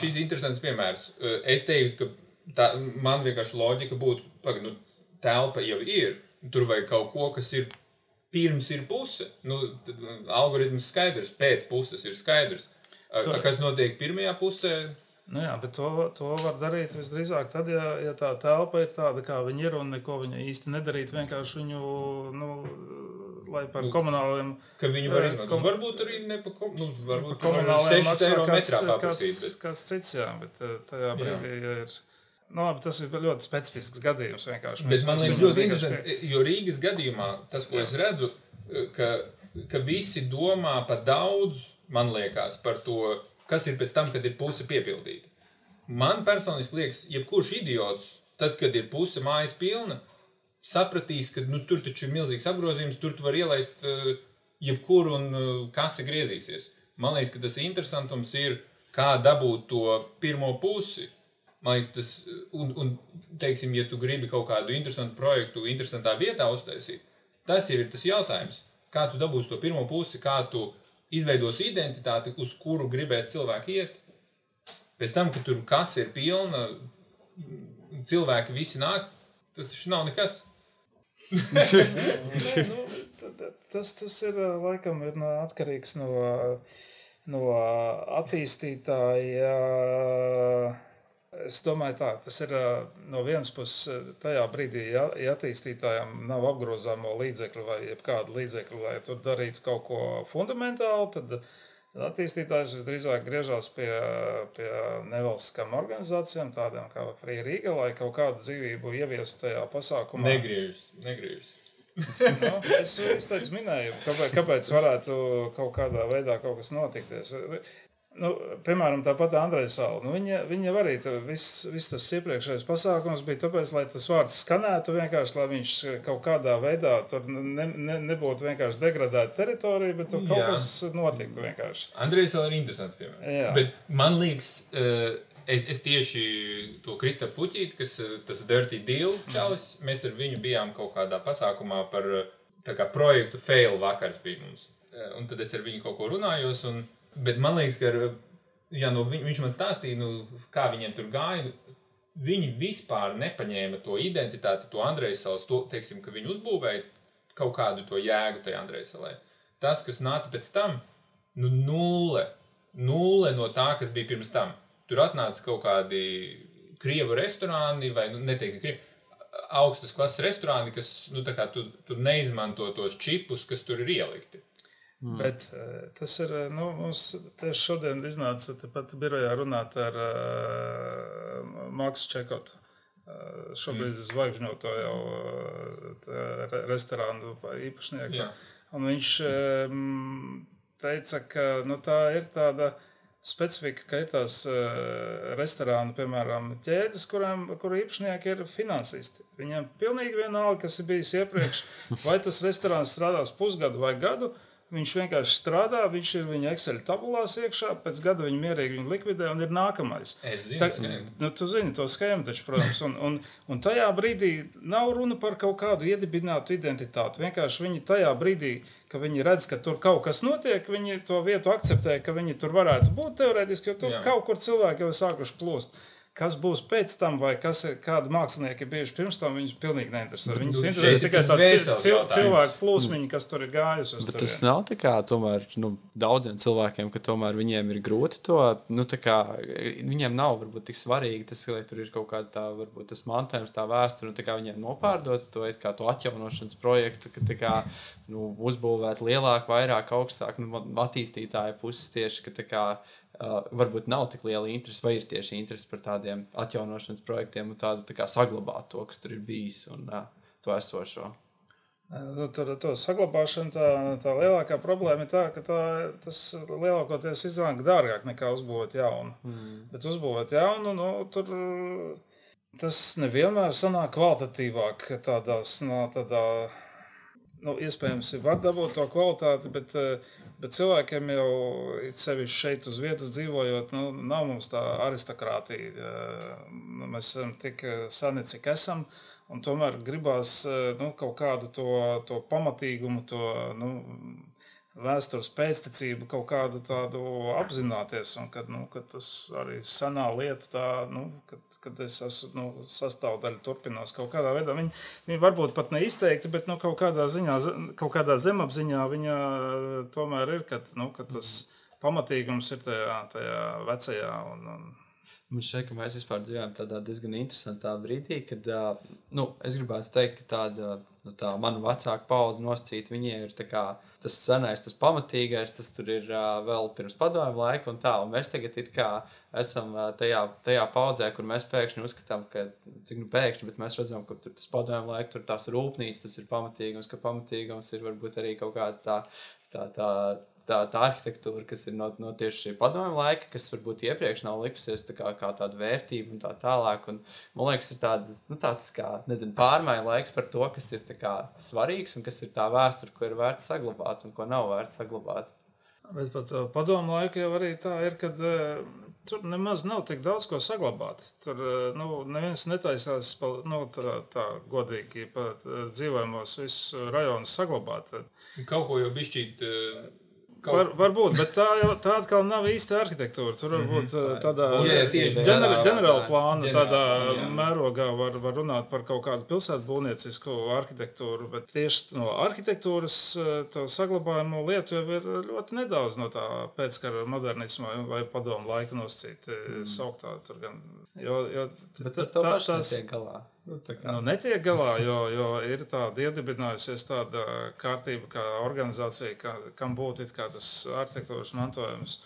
[SPEAKER 2] šis interesants piemērs. Es teiktu, ka man vienkārši loģika būtu, telpa jau ir, tur vajag kaut ko, kas ir pirms ir puse. Algoritms skaidrs, pēc puses ir skaidrs. Kas notiek pirmajā pusē?
[SPEAKER 1] Jā, bet to var darīt visdrīzāk tad, ja tā telpa ir tāda, kā viņa ir, un neko viņa īsti nedarīt, vienkārši viņu, lai par komunāliem...
[SPEAKER 2] Ka viņu var izmantot. Varbūt arī ne pa
[SPEAKER 1] komunāliem
[SPEAKER 2] 6 eiro metrā papusīt.
[SPEAKER 1] Kāds cits, jā, bet tajā brīdī ir... tas ir ļoti specifisks gadījums vienkārši.
[SPEAKER 2] Bet man liekas ļoti interesants, jo Rīgas gadījumā tas, ko es redzu, ka visi domā pa daudz, man liekas, par to, kas ir pēc tam, kad ir puse piepildīta. Man personiski liekas, jebkurš idiots, tad, kad ir puse mājas pilna, sapratīs, ka tur taču ir milzīgs apgrozījums, tur tu var ielaist jebkuru un kase griezīsies. Man liekas, ka tas interesantums ir, kā dabūt to pirmo pusi. Man liekas, tas, un teiksim, ja tu gribi kaut kādu interesantu projektu interesantā vietā uztaisīt, tas jau ir tas jautājums. Kā tu dabūsi to pirmo pusi, kā tu izveidos identitāti, uz kuru gribēs cilvēki iet. Pēc tam, kad tur kasa ir pilna, cilvēki visi nāk, tas taču nav nekas.
[SPEAKER 1] Tas ir, laikam, ir atkarīgs no attīstītāja. Es domāju tā, tas ir no vienas puses tajā brīdī, ja attīstītājiem nav apgrozāmo līdzekļu vai jebkādu līdzekļu, lai tur darītu kaut ko fundamentālu, tad attīstītājs visdrīzāk griežās pie nevalstiskām organizācijām, tādām kā Free Riga, lai kaut kādu dzīvību ieviestu tajā pasākumā.
[SPEAKER 2] Negriežas.
[SPEAKER 1] Es teicu minēju, kāpēc varētu kaut kādā veidā kaut kas notikties. Piemēram, tāpat Andreja Sala. Viņa arī viss tas iepriekšējais pasākums bija tāpēc, lai tas vārds skanētu vienkārši, lai viņš kaut kādā veidā tur nebūtu vienkārši degradēta teritorija, bet tur kaut kas notiktu vienkārši.
[SPEAKER 2] Andreja Sala ir interesants piemērs. Bet man liekas, es tieši to Kristapu Puķīti, kas tas Dirty Deal čalis, mēs ar viņu bijām kaut kādā pasākumā par tā kā projektu fail vakars bija mums. Un tad es ar viņu kaut ko runājos bet man liekas, ka viņš man stāstīja, kā viņiem tur gāja. Viņi vispār nepaņēma to identitāti, to Andreja Salas, teiksim, ka viņi uzbūvēja kaut kādu to jēgu tajā Andreja Salai. Tas, kas nāca pēc tam, nulle no tā, kas bija pirms tam. Tur atnāca kaut kādi krievu restorāni, vai neteiksim, augstas klases restorāni, kas, tā kā tu neizmanto tos čipus, kas tur ir ielikti.
[SPEAKER 1] Bet tas ir, mums tieši šodien iznāca tepat birojā runāt ar Maksu Čekotu. Šobrīd zvaigžņoto jau restorānu īpašnieku. Un viņš teica, ka tā ir tāda specifika, ka ir tās restorānu, piemēram, ķēdes, kuru īpašnieki ir finansisti. Viņiem pilnīgi vienalga, kas ir bijis iepriekš, vai tas restorāns strādās pusgadu vai gadu. Viņš vienkārši strādā, viņš ir viņa Excel tabulās iekšā, pēc gada viņa mierīgi viņu likvidē un ir nākamais.
[SPEAKER 2] Es zinu schēmu.
[SPEAKER 1] Nu, tu zini to schēmu taču, protams. Un tajā brīdī nav runa par kaut kādu iedibinātu identitāti. Vienkārši viņi tajā brīdī, ka viņi redz, ka tur kaut kas notiek, viņi to vietu akceptē, ka viņi tur varētu būt teorētiski, jo tur kaut kur cilvēki jau ir sākuši plūst. Kas būs pēc tam, vai kādi mākslinieki ir bijuši pirms tam, viņus pilnīgi neinteresē. Viņus interesē tikai tāds cilvēku plūsmiņi, kas tur ir gājusi.
[SPEAKER 3] Bet tas nav tā kā tomēr, daudziem cilvēkiem, ka tomēr viņiem ir grūti to, tā kā viņiem nav varbūt tik svarīgi tas, lai tur ir kaut kāda tā, varbūt tas mantojums, tā vēsture, tā kā viņiem nopārdot to, kā to atjaunošanas projektu, ka tā kā, uzbūvēt lielāk, vairāk, augstāk, attīstītāja puses tieši, ka tā kā, varbūt nav tik liela interese, vai ir tieši interese par tādiem atjaunošanas projektiem un tādu tā kā saglabāt to, kas tur ir bijis un to esošo.
[SPEAKER 1] To saglabāšanu, tā lielākā problēma ir tā, ka tas lielākoties iznāk dārgāk nekā uzbūvēt jaunu. Bet uzbūvēt jaunu, tur tas nevienmēr sanāk kvalitatīvāk tādās, iespējams, var dabūt to kvalitāti, bet cilvēkiem jau sevišķi šeit uz vietas dzīvojot, nav mums tā aristokrātija. Mēs esam tik seni, cik esam, un tomēr gribās kaut kādu to pamatīgumu, to vēstures pēctecību, kaut kādu tādu apzināties, un kad tas arī senā lieta tā, kad es esmu sastāvdaļa turpinās kaut kādā veidā. Viņi varbūt pat neizteikti, bet kaut kādā ziņā, kaut kādā zemapziņā viņa tomēr ir, kad tas pamatīgums ir tajā vecajā.
[SPEAKER 3] Man šķiet, ka mēs vispār dzīvojam tādā diezgan interesantā brīdī, kad es gribētu teikt, ka tā manu vecāku paudzi nosacīt, viņi ir tā kā tas senais, tas pamatīgais, tas tur ir vēl pirms padomju laika un tā, un mēs tagad it kā esam tajā paudzē, kur mēs pēkšņi uzskatām, ka, cik pēkšņi, bet mēs redzam, ka tur tas padomju laika, tur tās rūpnīcas, tas ir pamatīgums, ka pamatīgums ir varbūt arī kaut kāda tā arhitektūra, kas ir no tieši šī padomju laika, kas varbūt iepriekš nav likusies kā tāda vērtība un tā tālāk. Un, man liekas, ir tāds kā, pārmaiņu laiks par to, kas ir tā kā svarīgs un kas ir tā vēsture, ko ir vērts saglabāt un ko nav vērts saglabāt.
[SPEAKER 1] Bet pat padomu laiku jau arī tā ir, kad tur nemaz nav tik daudz ko saglabāt. Tur neviens netaisās tā godīgi pat dzīvojamos visus rajonus saglabāt.
[SPEAKER 2] Kaut ko jau bišķīt...
[SPEAKER 1] Varbūt, bet tā atkal nav īsta arhitektūra. Tur varbūt tādā ģenerāla plāna, tādā mērogā var runāt par kaut kādu pilsētu būvniecisku arhitektūru, bet tieši no arhitektūras to saglabājumu lietu jau ir ļoti nedaudz no tā pēckara modernisma vai padomu laika nosacīt sauktā. Tur gan,
[SPEAKER 3] bet ar to paši netiek galā.
[SPEAKER 1] Netiek galā, jo ir tāda iedibinājusies tāda kārtība, kā organizācija, kam būtu it kā tas arhitektūras mantojums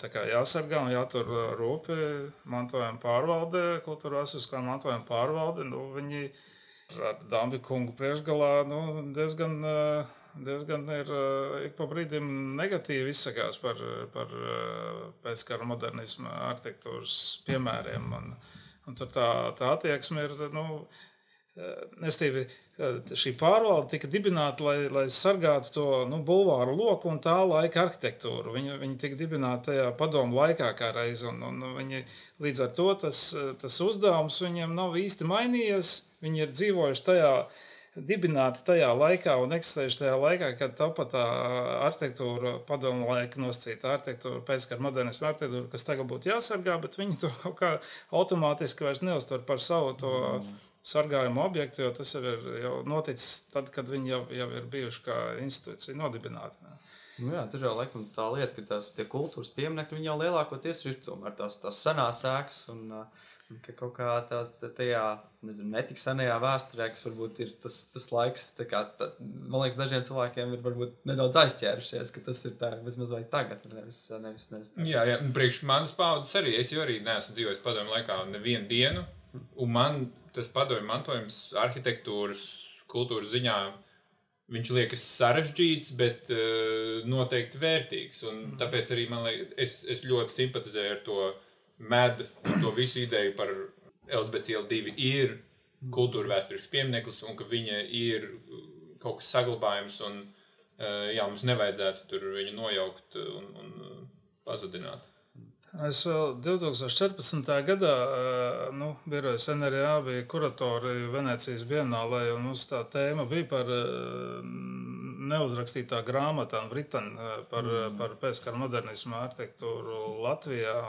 [SPEAKER 1] tā kā jāsargā un jātur rūpi mantojuma pārvalde, kultūra vēsturiskā mantojuma pārvalde. Viņi ar Dambi kungu priekšgalā diezgan ir ik pa brīdim negatīvi izsakās par pēckara modernisma arhitektūras piemēriem. Un tur tā attieksme ir, šī pārvalde tika dibināta, lai sargātu to bulvāru loku un tā laika arhitektūru. Viņi tika dibināti tajā padomu laikā kā reiz, un viņi līdz ar to tas uzdevums viņiem nav īsti mainījies. Viņi ir dzīvojuši dibināti tajā laikā un eksistējuši tajā laikā, kad tāpat tā arhitektūra, padomu laika nosacīta arhitektūra, pēckara modernisma arhitektūra, kas tagad būtu jāsargā, bet viņi to kaut kā automātiski vairs neuztver par savu to sargājumu objektu, jo tas jau noticis tad, kad viņi jau ir bijuši kā institūcija nodibināti.
[SPEAKER 3] Jā, tur jau laikam tā lieta, ka tie kultūras pieminekļi, viņi jau lielākoties ir tomēr tās senās ēkas un ka kaut kā tajā, netik senajā vēsturē, kas varbūt ir tas laiks, man liekas, dažiem cilvēkiem ir varbūt nedaudz aizķērušies, ka tas ir tā, vismaz vai tagad, nevis tagad.
[SPEAKER 2] Jā, priekš manas paudzes arī, es jau arī neesmu dzīvojis padomju laikā nevienu dienu, un man tas padomju mantojums arhitektūras, kultūras ziņā viņš liekas sarežģīts, bet noteikti vērtīgs. Un tāpēc arī man liekas, es ļoti simpatizēju ar to medu, to visu ideju par Elizabetes iela 2 ir kultūra vēsturisks piemineklis un ka viņa ir kaut kas saglabājums un mums nevajadzētu tur viņu nojaukt un pazudināt.
[SPEAKER 1] Es vēl 2014. gadā birojas NRA bija kuratori Venecijas bienālē, un mums tā tēma bija par neuzrakstītā grāmatā Britanijā par pēckara modernismu arhitektūru Latvijā,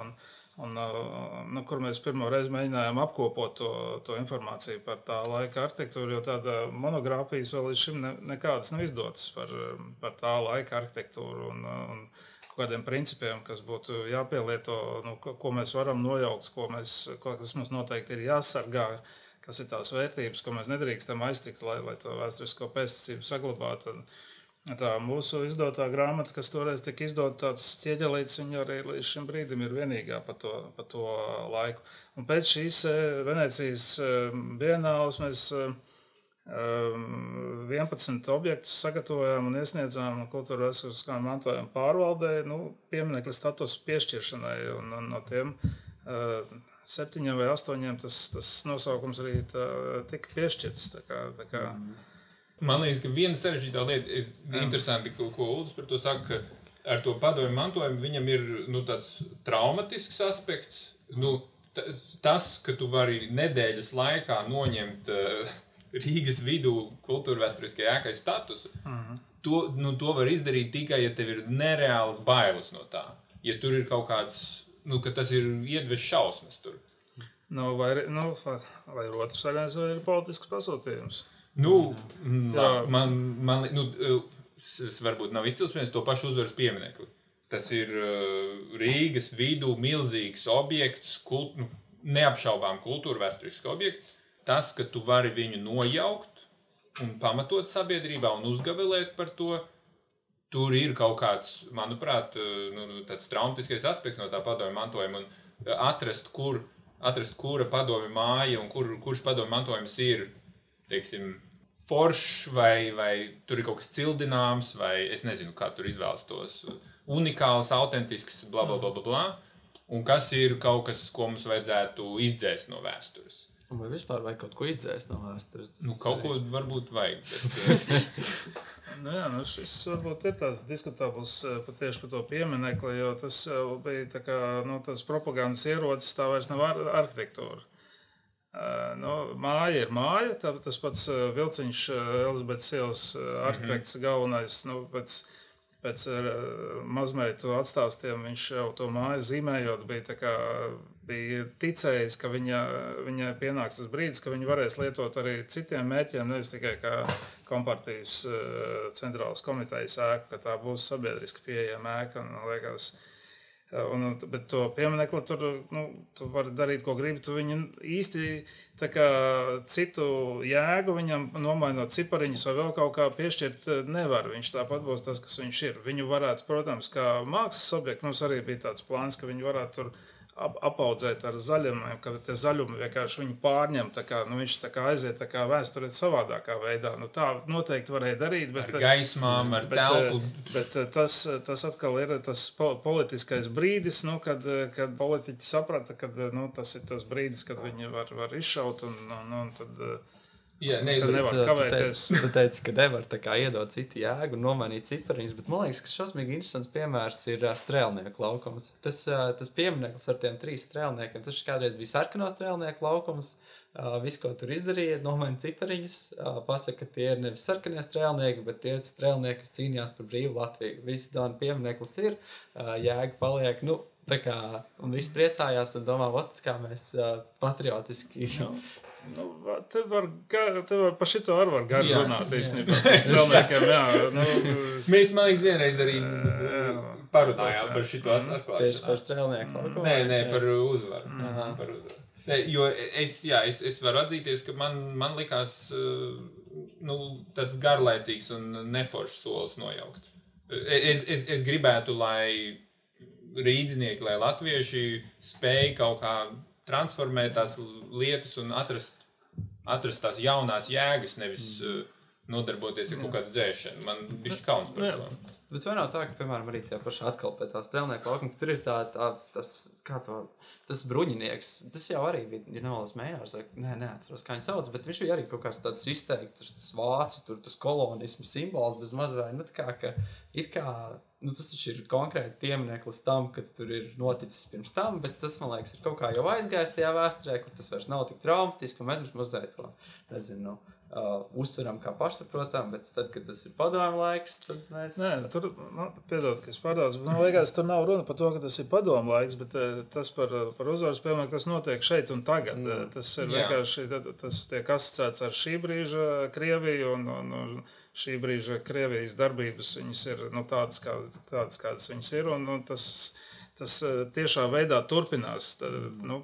[SPEAKER 1] kur mēs pirmo reizi mēģinājām apkopot to informāciju par tā laika arhitektūru, jo tāda monogrāfijas vēl līdz šim nekādas nav izdotas par tā laika arhitektūru un kādiem principiem, kas būtu jāpielieto, ko mēs varam nojaukt, kas mums noteikti ir jāsargā, kas ir tās vērtības, ko mēs nedrīkstam aiztikt, lai to vēsturisko pēctecību saglabātu. Tā mūsu izdotā grāmata, kas toreiz tika izdota tāds ķieģelīts, viņa arī līdz šim brīdim ir vienīgā pa to laiku. Un pēc šīs Venecijas bienāles mēs 11 objektus sagatavojām un iesniedzām kultūra vēsturiskā mantojuma pārvaldē pieminekļa status piešķiršanai. Un no tiem 7 vai 8 tas nosaukums arī tika piešķirts. Tā kā.
[SPEAKER 2] Man liekas, ka viena sarežģītā lieta ir interesanti, ko Uldis par to saka, ka ar to padomju mantojumu viņam ir tāds traumatisks aspekts. Tas, ka tu vari nedēļas laikā noņemt Rīgas vidū kultūra vēsturiskajai ēkai statusu, to var izdarīt tikai, ja tev ir nereāls bailes no tā. Ja tur ir kaut kāds, ka tas ir iedves šausmas tur.
[SPEAKER 1] Vai otrs variants vai ir politisks pasūtījums?
[SPEAKER 2] Es varbūt nav izcilsmēs to pašu uzvaras pieminekli. Tas ir Rīgas vidū milzīgs objekts, neapšaubām kultūra vēsturisks objekts. Tas, ka tu vari viņu nojaukt un pamatot sabiedrībā un uzgavilēt par to, tur ir kaut kāds, manuprāt, tāds traumatiskais aspekts no tā padomju mantojuma un atrast, kura padomju māja un kurš padomju mantojums ir, teiksim, foršs vai tur ir kaut kas cildināms vai es nezinu, kā tur izvēlas tos unikāls, autentisks, bla, bla, bla, bla, bla, un kas ir kaut kas, ko mums vajadzētu izdzēst no vēstures.
[SPEAKER 3] Vai vispār vajag kaut ko izdzēst no vēstures?
[SPEAKER 2] Kaut ko varbūt vajag.
[SPEAKER 1] Bet... šis varbūt ir tāds diskutabls tieši par to pieminekli, jo tas bija tā kā, tas propagandas ierocis, tā vairs nav arhitektūra. Māja ir māja, tas pats Vilciņš, Elizabetes ielas arhitekts galvenais, pēc mazmeitu atstāstiem viņš jau to māju zīmējot bija ticējis, ka viņai pienāks tas brīdis, ka viņi varēs lietot arī citiem mērķiem, nevis tikai kā kompartijas centrālas komitejas ēka, ka tā būs sabiedriski pieejama ēka. Bet to pieminekli tu vari darīt, ko gribi. Tu viņu īsti citu jēgu viņam nomainot cipariņus vai vēl kaut kā piešķirt nevar. Viņš tāpat būs tas, kas viņš ir. Viņu varētu, protams, kā mākslas objektu, mums arī bija tāds plāns, ka viņi varētu tur apaudzēt ar zaļumiem, ka tie zaļumi vienkārši viņu pārņem, viņš aiziet vēsturēt savādākā veidā. Tā noteikti varēja darīt, bet...
[SPEAKER 2] Ar gaismām, ar telpu.
[SPEAKER 1] Bet tas atkal ir tas politiskais brīdis, kad politiķi saprata, ka tas ir tas brīdis, kad viņi var izšaut un tad... nevar kavēties.
[SPEAKER 3] Tu teici, ka nevar iedot citu jēgu un nomainīt cipariņus, bet man liekas, ka šausmīgi interesants piemērs ir strēlnieku laukums. Tas piemineklis ar tiem 3 strēlniekiem, tas kādreiz bija sarkano strēlnieku laukums, visu, ko tur izdarīja, nomaina cipariņus, pasaka, ka tie ir nevis sarkanie strēlnieki, bet tie strēlnieki, kas cīnījās par brīvu Latviju. Viss dāna piemineklis ir, jēga paliek, un viss priecājās un domā, kā mēs patriotiski...
[SPEAKER 1] Te var par šito arī var gari runāt īstenībā. Strēlniekiem,
[SPEAKER 2] Mēs, man liekas, vienreiz arī parunājām par šito atklāšanu.
[SPEAKER 3] Tieši par strēlnieku laukumu?
[SPEAKER 2] Nē, par uzvaru. Jo es varu atzīties, ka man likās tāds garlaicīgs un neforšs solis nojaukt. Es gribētu, lai rīdznieki, lai latvieši spēj kaut kā transformēt tās lietas un atrast tās jaunās jēgas, nodarboties ar kaut kādu dzēšanu. Man bišķi kauns par to.
[SPEAKER 3] Bet vai nav tā, ka, piemēram, arī tajā pašā atkal pie tā strēlnieku laukuma, tur ir tas bruņinieks, tas jau arī bija, ja nevalās Meinārs, neatceros, kā viņi sauc, bet viņš bija arī kaut kāds tāds izteikts, tas vācu, tur tas kolonismu simbols bez mazvai, nu tā kā, nu tas taču ir konkrēti piemineklis tam, kad tur ir noticis pirms tam, bet tas, man liekas, ir kaut kā jau aizgājis tajā vēsturē, kur tas vairs nav tik traumatiski, un mēs mazliet to, nezinu, uztveram kā pašsaprotam, bet tad, kad tas ir padomu laiks, tad mēs...
[SPEAKER 1] Nē, tur, piedod, ka es pārdaudu, bet man liekas, tur nav runa par to, ka tas ir padomu laiks, bet tas par uzvaras piemēram, tas notiek šeit un tagad. Tas ir vienkārši, tas tiek asociēts ar šī brīža Krieviju un šī brīža Krievijas darbības, viņas ir tādas, kādas viņas ir, un tas tiešā veidā turpinās.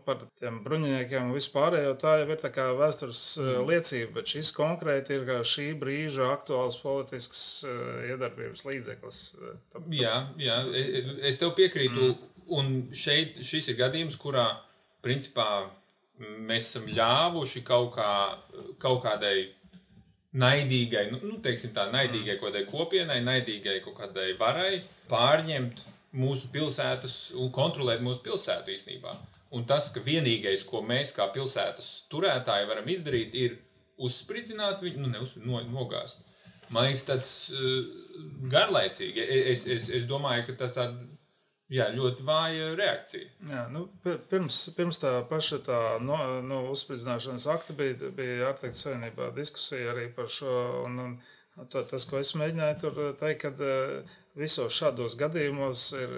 [SPEAKER 1] Par tiem bruņiniekiem un vispārējo tā jau ir tā kā vēstures liecība, bet šis konkrēti ir kā šī brīža aktuāls politisks iedarbības līdzeklis.
[SPEAKER 2] Jā, es tev piekrītu, un šis ir gadījums, kurā, principā, mēs esam ļāvuši kaut kādai naidīgai, teiksim tā, naidīgai kaut kādai kopienai, naidīgai kaut kādai varai pārņemt mūsu pilsētas un kontrolēt mūsu pilsētu īstenībā. Un tas, ka vienīgais, ko mēs kā pilsētas turētāji varam izdarīt, ir uzspridzināt viņu, nogāzt. Man liekas, tāds garlaicīgi. Es domāju, ka tā ļoti vāja reakcija.
[SPEAKER 1] Jā, pirms tā paša uzspridzināšanas akta bija Arhitektu savienībā diskusija arī par šo, un tas, ko es mēģināju tur teikt, kad visos šādos gadījumos ir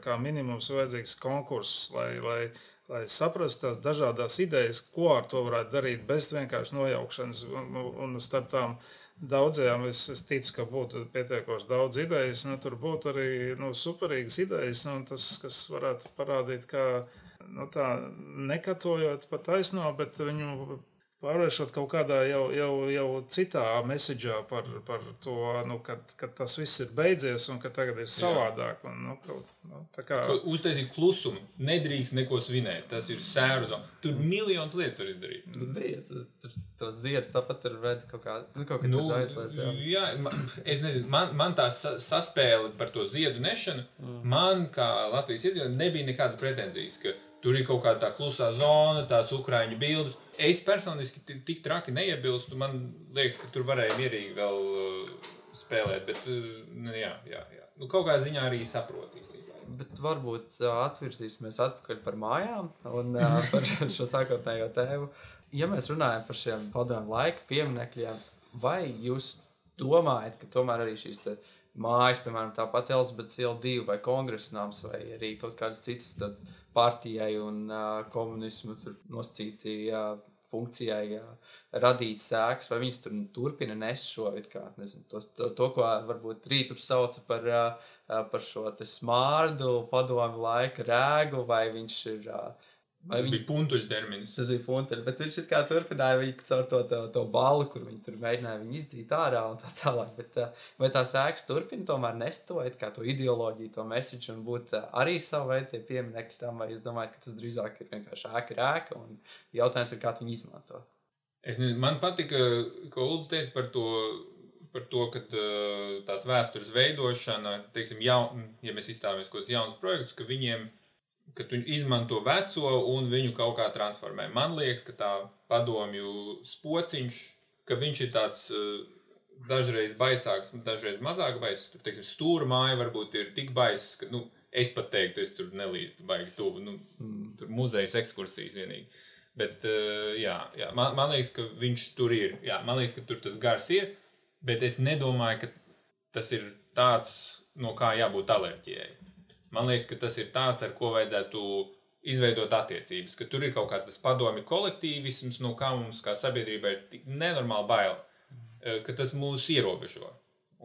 [SPEAKER 1] kā minimums vajadzīgs konkurss, lai saprastu tās dažādās idejas, ko ar to varētu darīt bez vienkārši nojaukšanas. Un starp tām daudzajām es ticu, ka būtu pietiekoši daudz idejas. Tur būtu arī superīgas idejas, tas, kas varētu parādīt, kā tā nekatojot pa taisno, bet viņu pārvēršot kaut kādā jau citā messagā par to, ka tas viss ir beidzies un ka tagad ir savādāk.
[SPEAKER 2] Uztaisīt klusumu, nedrīkst neko svinēt, tas ir sēru zona. Tur miljonus lietas var izdarīt.
[SPEAKER 3] Bija, tos ziedus tāpat ir vedi kaut kā tur aizliedz.
[SPEAKER 2] Jā, es nezinu, man tā saspēle par to ziedu nešanu, man kā Latvijas iedzīvotāji nebija nekādas pretenzijas, ka tur ir kaut kāda tā klusā zona, tās ukraiņu bildes. Es personiski tik traki neiebilstu, man liekas, ka tur varēja mierīgi vēl spēlēt, bet jā. Kaut kādā ziņā arī saprot īstenībā.
[SPEAKER 3] Bet varbūt atvirzīsimies atpakaļ par mājām un par šo sākotnējo tēmu. Ja mēs runājam par šiem padomu laika pieminekļiem, vai jūs domājat, ka tomēr arī šīs mājas, piemēram, tāpat Elizabetes iela 2 vai Kongresnams vai arī kaut kādas citas partijai un komunismu nosacīti funkcijai radīt sēkas, vai viņas turpina nest šo, to, ko varbūt Rītups sauca par šo smārdu, padomu laika rēgu, vai viņš ir...
[SPEAKER 2] Tas bija puntuļu termins.
[SPEAKER 3] Tas bija puntuļu, bet viņš kā turpināja viņu caur to balu, kur viņi tur mēģināja viņu izdzīt ārā un tā tālāk. Bet vai tās ēkas turpina tomēr nest to ideoloģiju, to message un būt arī savu veidu tie pieminekļi tam, vai jūs domājat, ka tas drīzāk ir vienkārši ēka un jautājums ir, kā viņi izmanto?
[SPEAKER 2] Man patika, ko Uldis teica par to, ka tās vēstures veidošana, teiksim, ja mēs izstāvamies kaut kāds jauns projekts, ka viņiem ka tu izmanto veco un viņu kaut kā transformē. Man liekas, ka tā padomju spociņš, ka viņš ir tāds dažreiz baisāks, dažreiz mazāk baiss. Tur, teiksim, stūra māja varbūt ir tik baiss, ka, es pat teiktu, es tur nelīdzu baigi tuvu. Tur muzejas ekskursijas vienīgi. Bet, jā, man liekas, ka viņš tur ir. Jā, man liekas, ka tur tas gars ir, bet es nedomāju, ka tas ir tāds, no kā jābūt alerģijai. Man liekas, ka tas ir tāds, ar ko vajadzētu izveidot attiecības, ka tur ir kaut kāds tas padomju kolektīvisms, no kā mums kā sabiedrībai ir tik nenormāli bail, ka tas mūs ierobežo.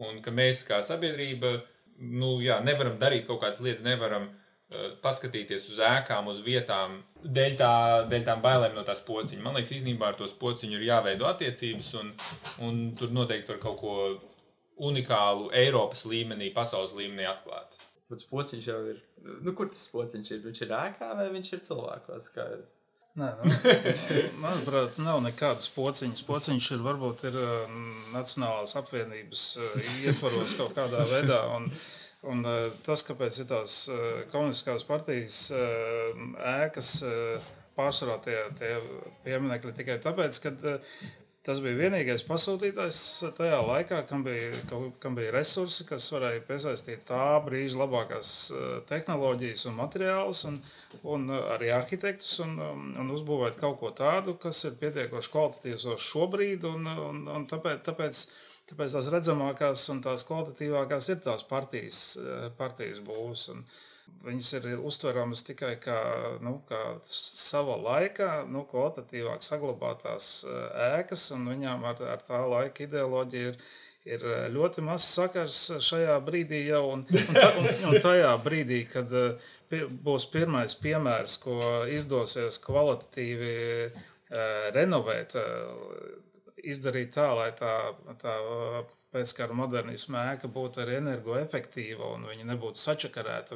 [SPEAKER 2] Un ka mēs kā sabiedrība, nevaram darīt kaut kādas lietas, nevaram paskatīties uz ēkām, uz vietām, dēļ tām bailēm no tās pociņa. Man liekas, īstenībā ar tos pociņu ir jāveido attiecības, un tur noteikti var kaut ko unikālu Eiropas līmenī, pasaules līmenī atklāt.
[SPEAKER 3] Bet pociņš jau ir... kur tas pociņš ir? Viņš ir ēkā vai viņš ir cilvēkos?
[SPEAKER 1] Nē, manuprāt, nav nekādas pociņas. Pociņš varbūt ir Nacionālās apvienības ietvaros kaut kādā veidā. Un tas, kāpēc ir tās komunistiskās partijas ēkas pārsvarā tie pieminekļi tikai tāpēc, ka tas bija vienīgais pasūtītājs tajā laikā, kam bija resursi, kas varēja piesaistīt tā brīža labākās tehnoloģijas un materiālus, un arī arhitektus, un uzbūvēt kaut ko tādu, kas ir pietiekoši kvalitatīvs šobrīd, un tāpēc tās redzamākās un tās kvalitatīvākās ir tās partijas būvs. Viņas ir uztveramas tikai kā sava laika, kvalitatīvāk saglabātās ēkas, un viņām ar tā laika ideoloģiju ir ļoti maz sakars šajā brīdī jau. Un tajā brīdī, kad būs pirmais piemērs, ko izdosies kvalitatīvi renovēt, izdarīt tā, lai tā pēckara modernisma ēka būtu arī energoefektīva un viņa nebūtu sačakarēta,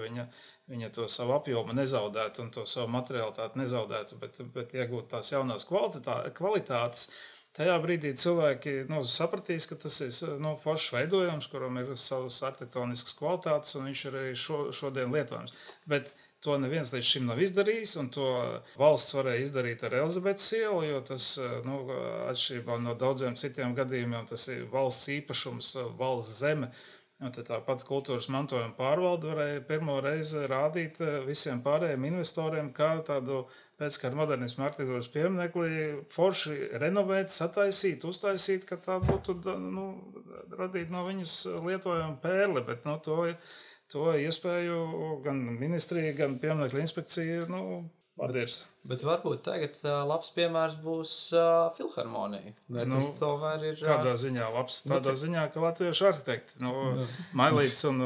[SPEAKER 1] viņa to savu apjomu nezaudētu un to savu materialitāti nezaudētu, bet iegūt tās jaunās kvalitātes. Tajā brīdī cilvēki sapratīs, ka tas ir foršs veidojums, kuram ir savas arhitektoniskas kvalitātes, un viņš ir arī šodien lietojams. Bet to neviens līdz šim nav izdarījis, un to valsts varēja izdarīt ar Elizabetes ielu, jo tas, atšķirībā no daudziem citiem gadījumiem, tas ir valsts īpašums, valsts zeme. Un tāpat kultūras mantojuma pārvalde varēja pirmo reizi rādīt visiem pārējiem investoriem, kā tādu pēckara modernismu arhitektūras pieminekli forši renovēt, sataisīt, uztaisīt, ka tā būtu radīt no viņas lietojama pērle, bet to iespēju gan ministrija, gan pieminekļu inspekcija pārdirs.
[SPEAKER 3] Bet varbūt tagad labs piemērs būs filharmonija. Tas tomēr ir...
[SPEAKER 1] Kādā ziņā labs? Tādā ziņā, ka latviešu arhitekti, Mailīts un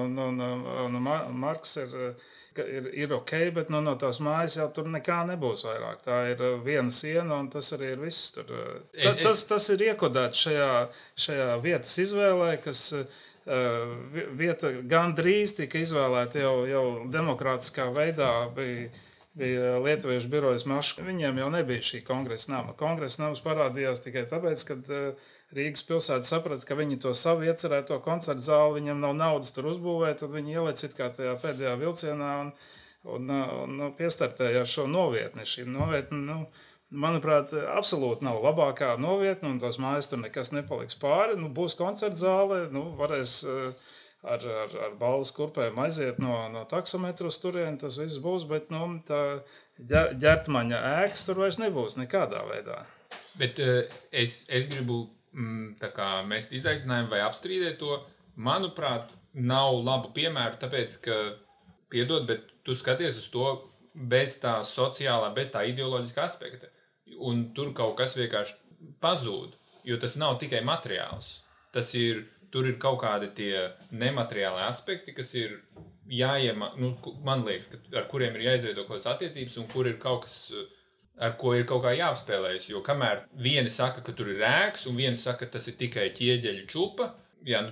[SPEAKER 1] Marks ir ok, bet no tās mājas jau tur nekā nebūs vairāk. Tā ir viena siena, un tas arī ir viss. Tas ir iekodēts šajā vietas izvēlē, kas... vieta gandrīz tika izvēlēta jau demokrātiskā veidā, bija Lietuviešu birojas Maška. Viņiem jau nebija šī kongresa nama. Kongresa nams parādījās tikai tāpēc, kad Rīgas pilsēta saprata, ka viņi to savu iecerēto koncertu zāli, viņam nav naudas tur uzbūvēt, tad viņi ieliec it kā tajā pēdējā vilcienā un piestartēja ar šo novietni. Šī novietni, manuprāt, absolūti nav labākā novietne, un tās mājas tur nekas nepaliks pāri. Būs koncerta zāle, varēs ar balvas kurpēm aiziet no taksometru uz turieni, tas viss būs, bet tā ģertmaņa ēkas tur vairs nebūs nekādā veidā.
[SPEAKER 2] Bet es gribu mest izaicinājumu vai apstrīdēt to. Manuprāt, nav labu piemēru, tāpēc, ka, piedod, bet tu skaties uz to bez tā sociālā, bez tā ideoloģiskā aspekta. Un tur kaut kas vienkārši pazūd, jo tas nav tikai materiāls. Tur ir kaut kādi tie nemateriāli aspekti, kas ir man liekas, ar kuriem ir jāizveido kaut kādas attiecības, un kur ir kaut kas, ar ko ir kaut kā jāapspēlējas. Jo kamēr vieni saka, ka tur ir ēkas, un vieni saka, ka tas ir tikai ķieģeļu čupa,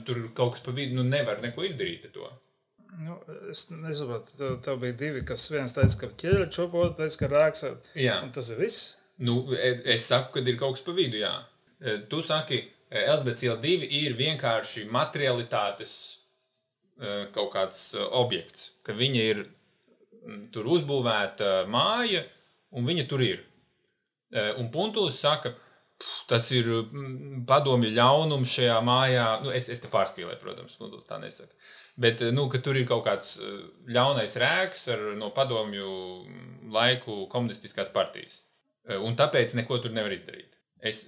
[SPEAKER 2] tur kaut kas pa vidu, nevar neko izdarīt ar to.
[SPEAKER 1] Es nesaprotu, tev bija divi, kas viens teica, ka ķieģeļu čupa, otrs teica, ka ēkas, un tas ir viss.
[SPEAKER 2] Es saku, ka ir kaut kas pa vidu, jā. Tu saki, Elizabetes iela 2 ir vienkārši materialitātes kaut kāds objekts, ka viņa ir tur uzbūvēta māja, un viņa tur ir. Un Puntulis saka, tas ir padomju ļaunums šajā mājā. Es te pārspīlēju, protams, Puntulis tā nesaka. Bet, ka tur ir kaut kāds ļaunais rēks no padomju laiku komunistiskās partijas. Un tāpēc neko tur nevar izdarīt. Es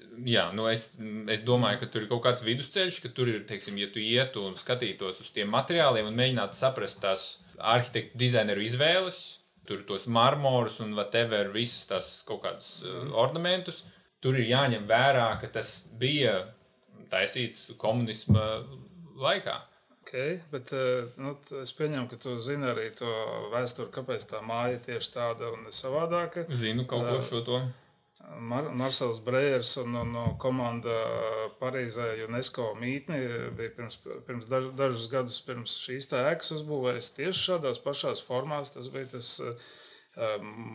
[SPEAKER 2] domāju, ka tur ir kaut kāds vidusceļš, ka tur ir, teiksim, ja tu ietu un skatītos uz tiem materiāliem un mēģinātu saprast tās arhitektu dizaineru izvēles, tur tos marmorus un whatever, visas tās kaut kādas ornamentus, tur ir jāņem vērā, ka tas bija taisīts komunisma laikā.
[SPEAKER 1] Okay, bet es pieņemu, ka tu zini arī to vēsturi, kāpēc tā māja tieši tāda un savādāka.
[SPEAKER 2] Zinu kaut ko šo to.
[SPEAKER 1] Marsels Brejers un komanda Parīzē UNESCO mītni bija pirms dažus gadus pirms šīs ēkas uzbūvējas tieši šādās pašās formās. Tas bija tas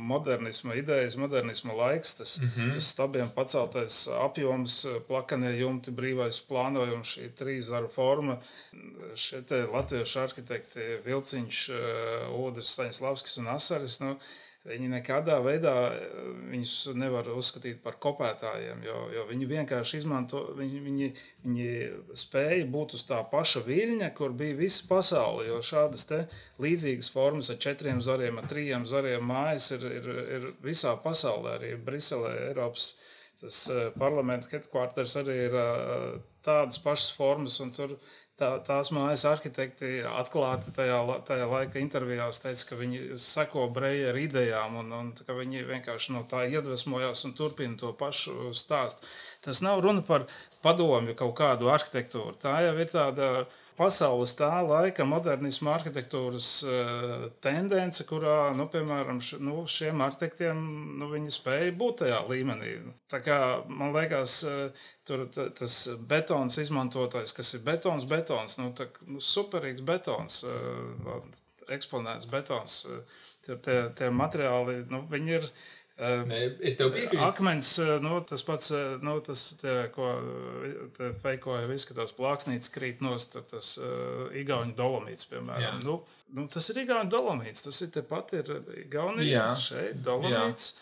[SPEAKER 1] modernisma idejas, modernisma laiks, tas stabiem paceltais apjoms, plakanie jumti, brīvais plānojums, šī trīszaru forma. Šie te latviešu arhitekti Vilciņš, Ūdris, Staņislavskis un Asaris, viņi nekādā veidā viņus nevar uzskatīt par kopētājiem, jo viņi vienkārši izmanto, viņi spēja būt uz tā paša viļņa, kur bija visa pasaule, jo šādas te līdzīgas formas ar 4 zariem, ar 3 zariem mājas ir visā pasaulē, arī Briselē, Eiropas tas parlamenta headquarters arī ir tādas pašas formas, un tur tās mājas arhitekti atklāti tajā laika intervijās teica, ka viņi seko Brejeru idejām un ka viņi vienkārši no tā iedvesmojās un turpina to pašu stāstu. Tas nav runa par padomju kaut kādu arhitektūru. Tā jau ir tāda pasaules tā laika modernisma arhitektūras tendence, kurā, piemēram, šiem arhitektiem viņi spēja būt tajā līmenī. Tā kā, man liekas, tur tas betons izmantotais, kas ir betons, superīgs betons, eksponēts betons, tie materiāli, viņi ir
[SPEAKER 2] es tev piekrītu.
[SPEAKER 1] Akmens, tas pats, ko feikoja izskatās plāksnītes krīt nost, tas Igauņu dolomīts, piemēram. Tas ir Igauņu dolomīts, tas ir tepat ir Igaunija, šeit dolomīts.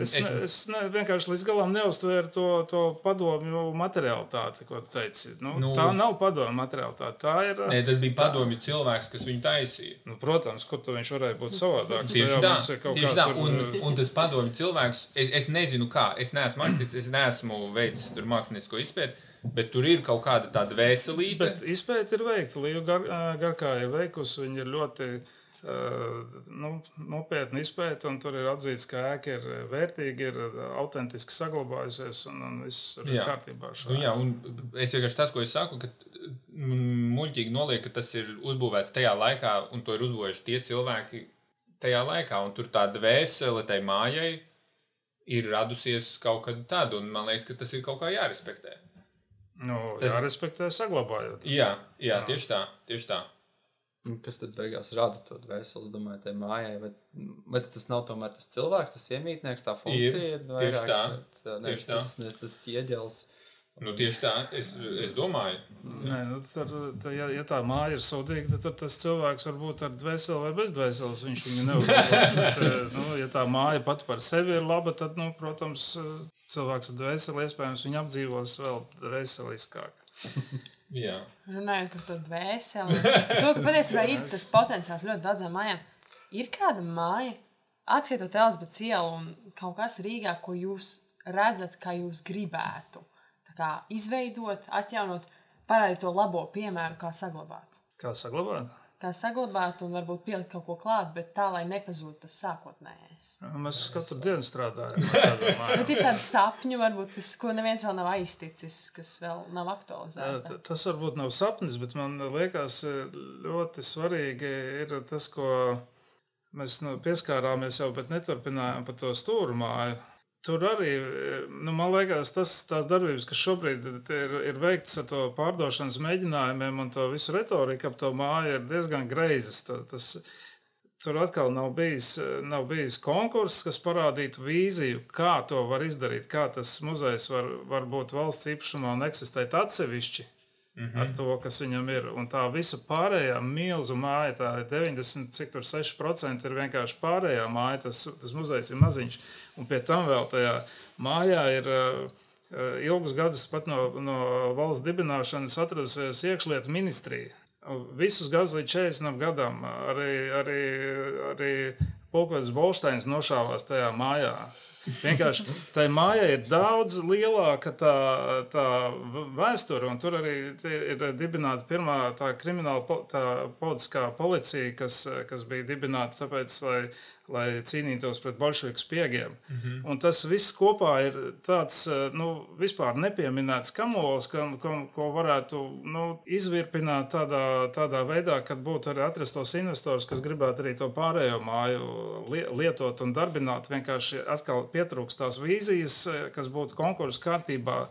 [SPEAKER 1] Es vienkārši līdz galam neuztvēru to padomju materialitāti, ko tu teici. Tā nav padomju materialitāte. Tā ir.
[SPEAKER 2] Nē, tas bija padomju cilvēks, kas viņu taisīja.
[SPEAKER 1] Protams, kur tu viņš varēja būt savādāks.
[SPEAKER 2] Tieši tā. Un tas padomju cilvēks, es nezinu kā, es neesmu arhitekts, es neesmu veicis tur mākslinieko izpēti, bet tur ir kaut kāda tāda veselība.
[SPEAKER 1] Bet izpēti ir veikta, Līva Garkāja ir veikusi, viņi ir ļoti nopietni izpēta, un tur ir atzīts, ka ēka ir vērtīga, ir autentiski saglabājusies, un viss ir kārtībā.
[SPEAKER 2] Un es vienkārši tas, ko es saku, ka muļķīgi noliek, ka tas ir uzbūvēts tajā laikā, un to ir uzbūvējuši tie cilvēki tajā laikā, un tur tāda vēsele tai mājai ir radusies kaut kad tad, un man liekas, ka tas ir kaut kā jārespektē.
[SPEAKER 1] Jārespektē saglabājot.
[SPEAKER 2] Jā, tieši tā.
[SPEAKER 3] Kas tad beigās rada to dvēseli, es domāju, tai mājai? Vai tas nav tomēr tas cilvēks, tas iemītnieks, tā funkcija?
[SPEAKER 2] Tieši tā.
[SPEAKER 3] Tas ķieģelis.
[SPEAKER 2] Tieši tā, es domāju.
[SPEAKER 1] Nē, ja tā māja ir sodīga, tad tas cilvēks var būt ar dvēseli vai bez dvēseles, viņš viņu neuzlabos. Ja tā māja pat par sevi ir laba, tad, protams, cilvēks ar dvēseli iespējams viņu apdzīvos vēl dvēseliskāk.
[SPEAKER 2] Jā.
[SPEAKER 4] Runājot par to dvēseli, to, ka patiesībā ir tas potenciāls ļoti daudzām mājām. Ir kāda māja, atskaitot Elizabetes ielu un kaut kas Rīgā, ko jūs redzat, kā jūs gribētu tā kā izveidot, atjaunot, parādīt to labo piemēru, kā saglabāt.
[SPEAKER 1] Kā saglabāt?
[SPEAKER 4] Kā saglabāt un varbūt pielikt kaut ko klāt, bet tā, lai nepazūd tas sākotnējais.
[SPEAKER 1] Mēs katru dienu strādājam.
[SPEAKER 4] Bet ir tādi sapņi, varbūt, ko neviens vēl nav aizticis, kas vēl nav aktualizēta.
[SPEAKER 1] Tas varbūt nav sapnis, bet man liekas ļoti svarīgi ir tas, ko mēs pieskārāmies jau, bet neturpinājām par to stūru māju. Tur arī, man liekas, tās darbības, kas šobrīd ir veiktas ar to pārdošanas mēģinājumiem un to visu retoriku ap to māju, ir diezgan greizas. Tur atkal nav bijis konkurss, kas parādītu vīziju, kā to var izdarīt, kā tas muzejs var būt valsts īpašumā un eksistēt atsevišķi ar to, kas viņam ir. Un tā visa pārējā milzu māja, tā ir 96% ir vienkārši pārējā māja, tas muzejs ir maziņš. Un pie tam vēl tajā mājā ir ilgus gadus pat no valsts dibināšanas atradusies iekšlietu ministrija. Visus gadus līdz 40 gadam arī pulkvedis Bolšteins nošāvās tajā mājā. Vienkārši tai mājai ir daudz lielāka tā vēsture, un tur arī ir dibināta pirmā tā krimināla politiskā policija, kas bija dibināta tāpēc, lai cīnītos pret bolševiku spiegiem. Un tas viss kopā ir tāds, vispār nepieminēts kamols, ko varētu, izvirpināt tādā veidā, kad būtu arī atrastos investors, kas gribētu arī to pārējo māju lietot un darbināt. Vienkārši atkal pietrūkst tās vīzijas, kas būtu konkursu kārtībā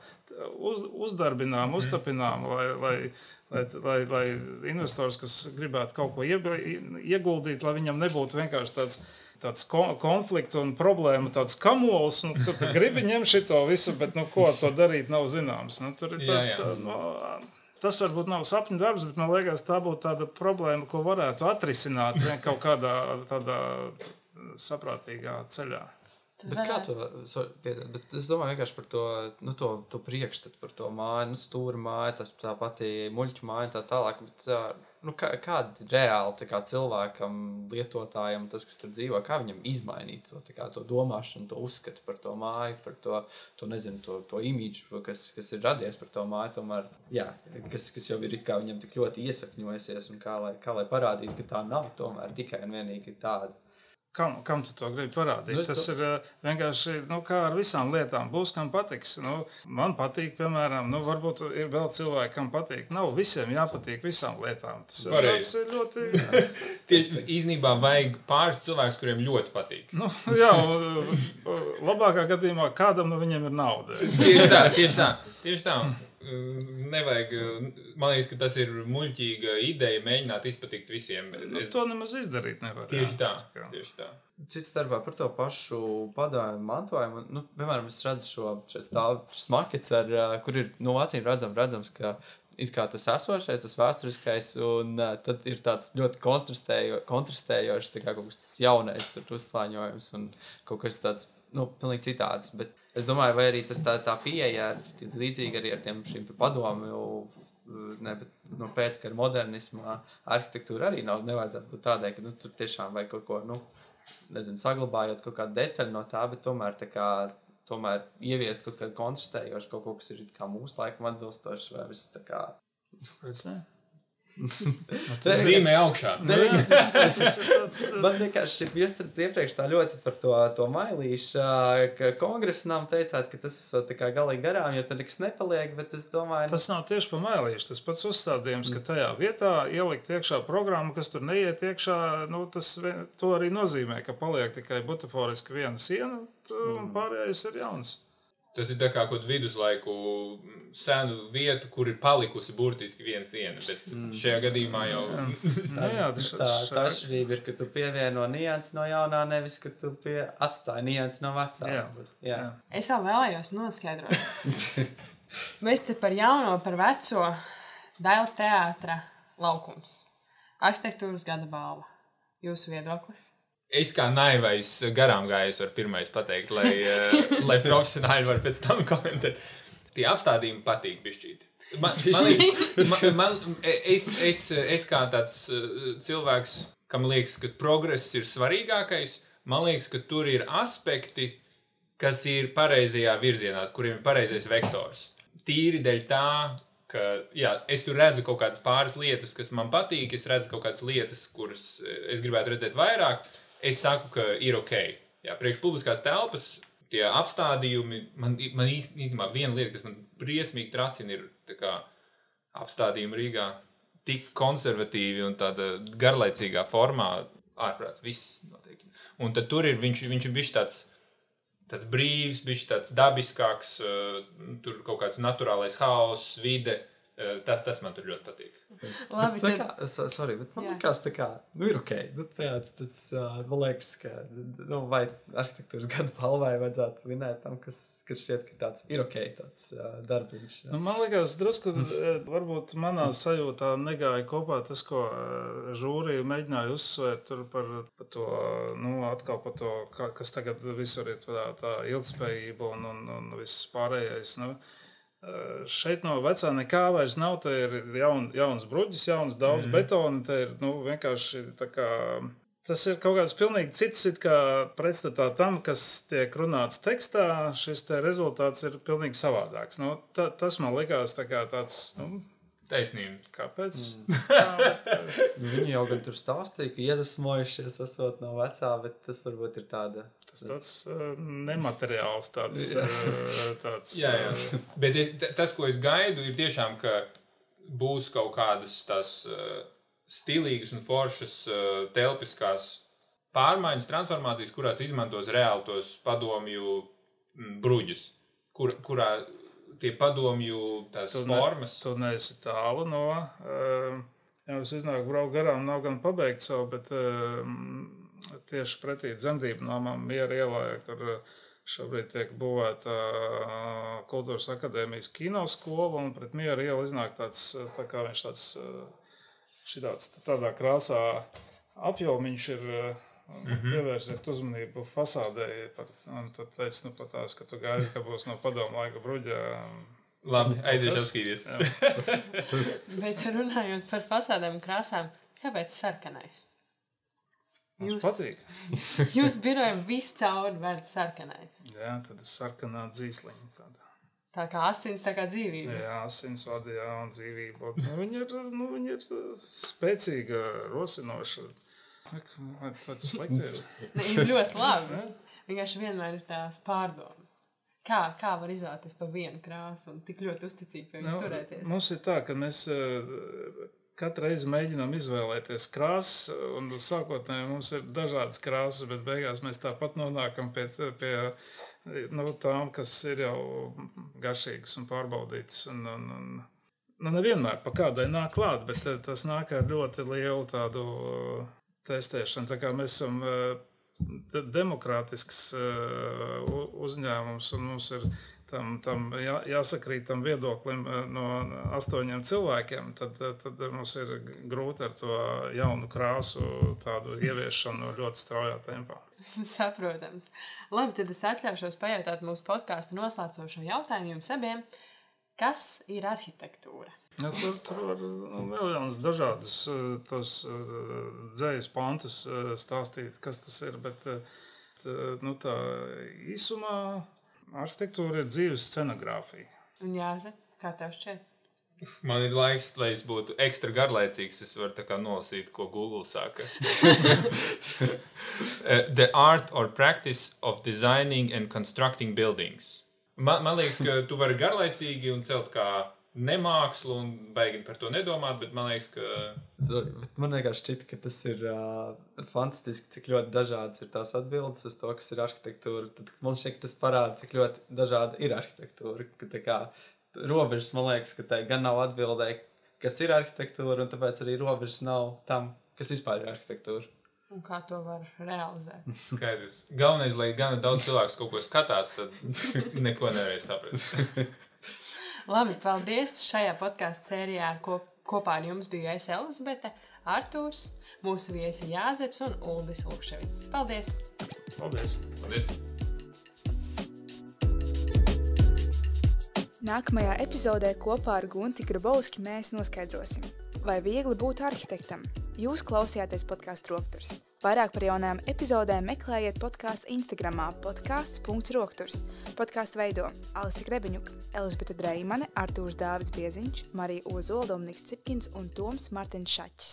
[SPEAKER 1] uzdarbinām, uztapinām, lai investors, kas gribētu kaut ko ieguldīt, lai viņam nebūtu vienkārši tāds konfliktu un problēmu, tāds kamols, tu gribi ņemt šito visu, bet ko to darīt nav zināms. Tur ir tāds, tas varbūt nav sapņu darbs, bet man liekas, tā būtu tāda problēma, ko varētu atrisināt kaut kādā tādā saprātīgā ceļā.
[SPEAKER 3] Bet kā to, bet es domāju vienkārši par to priekšstatu, par to māju, stūra māju, tā pati muļķu māju tā tālāk, bet kādi reāli cilvēkam, lietotājam, tas, kas tur dzīvo, kā viņam izmainīt to domāšanu, to uzskatu par to māju, par to nezinu, to imidžu, kas ir radies par to māju, tomēr, kas jau ir it kā viņam tik ļoti iesakņojusies, un kā lai parādītu, ka tā nav tomēr tikai un vienīgi tāda.
[SPEAKER 1] Kam tu to gribi parādīt? Tas ir vienkārši, kā ar visām lietām. Būs, kam patiks. Man patīk, piemēram, varbūt ir vēl cilvēki, kam patīk. Nav visiem jāpatīk visām lietām. Tas ir ļoti...
[SPEAKER 2] Tieši īstenībā vajag pāris cilvēkus, kuriem ļoti patīk.
[SPEAKER 1] Labākā gadījumā kādam no viņiem ir nauda.
[SPEAKER 2] Tieši tā. Nevajag, man liekas, ka tas ir muļķīga ideja mēģināt izpatikt visiem.
[SPEAKER 1] To nemaz izdarīt nevar.
[SPEAKER 2] Tieši tā.
[SPEAKER 3] Cits starpā par to pašu padomju mantojumu, piemēram, es redzu šis makets, kur ir, acīm redzams, ka ir kā tas esošais, tas vēsturiskais, un tad ir tāds ļoti kontrastējošs, tā kā kaut kas tāds jaunais tur uzslāņojums un kaut kas tāds, pilnīgi citāds, bet es domāju, vai arī tā pieeja ir līdzīga arī ar šīm padomju, pēckara modernismā arhitektūra arī nevajadzētu būt tādai, ka tur tiešām vajag kaut ko, saglabājot kaut kādu detaļu no tā, bet tomēr ieviest kaut kādu kontrastējošu, kaut ko, kas ir kā mūsu laikam atbilstošs, vai viss tā kā...
[SPEAKER 1] Pēc ne?
[SPEAKER 2] Tas zīmē augšā.
[SPEAKER 3] Man vienkārši iestrūt iepriekš tā ļoti par to mailīšu, ka kongresnām teicāt, ka tas esot tā kā galīgi garām, jo tad nekas nepaliek, bet es domāju...
[SPEAKER 1] Tas nav tieši pa mailīšu, tas pats uzstādījums, ka tajā vietā ielikt iekšā programmu, kas tur neiet iekšā, to arī nozīmē, ka paliek tikai butaforiski viena siena, un pārējais ir jauns.
[SPEAKER 2] Tas ir tā kā kaut viduslaiku senu vietu, kur ir palikusi burtiski viena siena, bet šajā gadījumā jau...
[SPEAKER 3] Tā atšķirība ir, ka tu pievieno niansi no jaunā, nevis, ka tu atstāji niansi no vecā. Jā.
[SPEAKER 4] Es vēl vēlējos noskaidrot. Mēs te par jauno, par veco Dailes teātra laukums. Arhitektūras gada balva. Jūsu viedoklis?
[SPEAKER 2] Es kā naivais garām gājis var pirmais pateikt, lai profesionāļi var pēc tam komentēt. Tie apstādījumi patīk bišķīt. Es kā tāds cilvēks, kam liekas, ka progress ir svarīgākais, man liekas, ka tur ir aspekti, kas ir pareizajā virzienā, kuriem ir pareizais vektors. Tīri dēļ tā, ka es tur redzu kaut kādas pāris lietas, kas man patīk, es redzu kaut kādas lietas, kuras es gribētu redzēt vairāk. Es saku, ka ir ok. Priekš publiskās telpas, tie apstādījumi, man īstenībā viena lieta, kas man briesmīgi tracina, ir tā kā apstādījumi Rīgā tik konservatīvi un tāda garlaicīgā formā, ārprāts, viss noteikti. Un tad tur ir, viņš ir bišķi tāds brīvs, bišķi tāds dabiskāks, tur kaut kāds naturālais haoss, vide. Tas man tur ļoti patīk.
[SPEAKER 4] Labi,
[SPEAKER 3] bet man liekas tā kā, ir ok. Tas, man liekas, ka, vai arhitektūras gada balvai vajadzētu vinēt tam, kas šķiet, ka tāds ir ok, tāds darbiņš.
[SPEAKER 1] Man liekas, drusku, varbūt manā sajūtā negāja kopā tas, ko žūrija mēģināja uzsvērt tur par to, atkal par to, kas tagad visur ir tā ilgspējība un viss pārējais, Šeit no vecā nekā vairs nav, te ir jauns bruģis, jauns daudz betona, te ir vienkārši tā kā, tas ir kaut kāds pilnīgi cits, it kā pretstatā tam, kas tiek runāts tekstā, šis te rezultāts ir pilnīgi savādāks. Tas man likās tā kā tāds,
[SPEAKER 2] taisnība.
[SPEAKER 1] Kāpēc?
[SPEAKER 3] Viņi jau gan tur stāstīja, ka iedvesmojušies esot no vecā, bet tas varbūt ir tāda...
[SPEAKER 1] Tas tāds nemateriāls, tāds...
[SPEAKER 2] Jā. Bet tas, ko es gaidu, ir tiešām, ka būs kaut kādas tās stilīgas un foršas telpiskās pārmaiņas, transformācijas, kurās izmantos reāli tos padomju bruģus, kurā tie padomju tās formas.
[SPEAKER 1] Tu neesi tālu no. Jā, es iznāku braukt garām, nav gan pabeigt savu, bet tieši pretī dzemdību namam Miera ielā, kur šobrīd tiek būvēta Kultūras akadēmijas kinoskola, un pret Miera ielu iznāk tāds, tā kā viņš tāds tādā krāsā apjomiņš ir. Pievērsiet uzmanību fasādē, un tad teici, patās, ka tu gaidi, ka būs no padomu laika bruģa.
[SPEAKER 2] Labi, aiziešu apskīties.
[SPEAKER 4] Bet runājot par fasādēm un krāsām, kāpēc sarkanais?
[SPEAKER 1] Mums patīk.
[SPEAKER 4] Jūs birojam visu cauri vērt sarkanais.
[SPEAKER 1] Jā, tad sarkanā dzīsliņa tāda.
[SPEAKER 4] Tā kā asins, tā kā dzīvība.
[SPEAKER 1] Jā, asins vada, jā, un dzīvība. Viņa ir spēcīga, rosinoša. Tas slikti ir.
[SPEAKER 4] Ir ļoti labi. Vienkārši vienmēr ir tās pārdomas. Kā var izvēlēties to vienu krāsu un tik ļoti uzticīgi pie viņas turēties?
[SPEAKER 1] Mums ir tā, ka mēs katru reizi mēģinām izvēlēties krāsas, un sākotnēji mums ir dažādas krāsas, bet beigās mēs tāpat nonākam pie tām, kas ir jau garšīgas un pārbaudītas. Nevienmēr pa kādai nāk klāt, bet tas nāk ar ļoti lielu tādu testēšana. Tā kā mēs esam demokrātisks uzņēmums, un mums ir tam jāsakrīt tam viedoklim no 8 cilvēkiem, tad mums ir grūti ar to jaunu krāsu tādu ieviešanu ļoti straujā tempā.
[SPEAKER 4] Saprotams. Labi, tad es atļaušos pajautāt mūsu podkāstu noslēdzošo jautājumu jums abiem. Kas ir arhitektūra?
[SPEAKER 1] Ja, tur var miljonus dažādus tos dzējas pantus stāstīt, kas tas ir, bet tā īsumā arhitektūra ir dzīves scenogrāfija.
[SPEAKER 4] Un Jāze, kā tev šķiet?
[SPEAKER 2] Man ir laiks, lai es būtu ekstra garlaicīgs, es varu tā kā nolasīt, ko Google saka. The art or practice of designing and constructing buildings. Man liekas, ka tu vari garlaicīgi un celt kā nemākslu un baigi par to nedomāt, bet man liekas, ka...
[SPEAKER 3] Man vienkārši šķita, ka tas ir fantastiski, cik ļoti dažādas ir tās atbildes uz to, kas ir arhitektūra. Tad man šķiet, ka tas parāda, cik ļoti dažāda ir arhitektūra. Ka tā kā robežas, man liekas, ka tai gan nav atbildē, kas ir arhitektūra, un tāpēc arī robežas nav tam, kas vispār ir arhitektūra.
[SPEAKER 4] Un kā to var realizēt?
[SPEAKER 2] Skaidrs. Galvenais, lai gana daudz cilvēks kaut ko skatās, tad neko nevarēs saprast.
[SPEAKER 4] Labi, paldies. Šajā podkāstu sērijā kopā ar jums bija es Elizabete, Artūrs, mūsu viesi Jāzeps un Uldis Lukševits. Paldies!
[SPEAKER 1] Paldies!
[SPEAKER 2] Paldies!
[SPEAKER 5] Nākamajā epizodē kopā ar Gunti Grabovski mēs noskaidrosim, vai viegli būt arhitektam. Jūs klausījāties podkāstu Rokturs. Vairāk par jaunām epizodēm meklējiet podkāstu Instagramā podcasts.rokturs. Podkāstu veido Alise Grebeņuka, Elizabete Dreimane, Artūrs Dāvis Bieziņš, Marija Ozola, Dominiks Cipkins un Toms Martins Šaķis.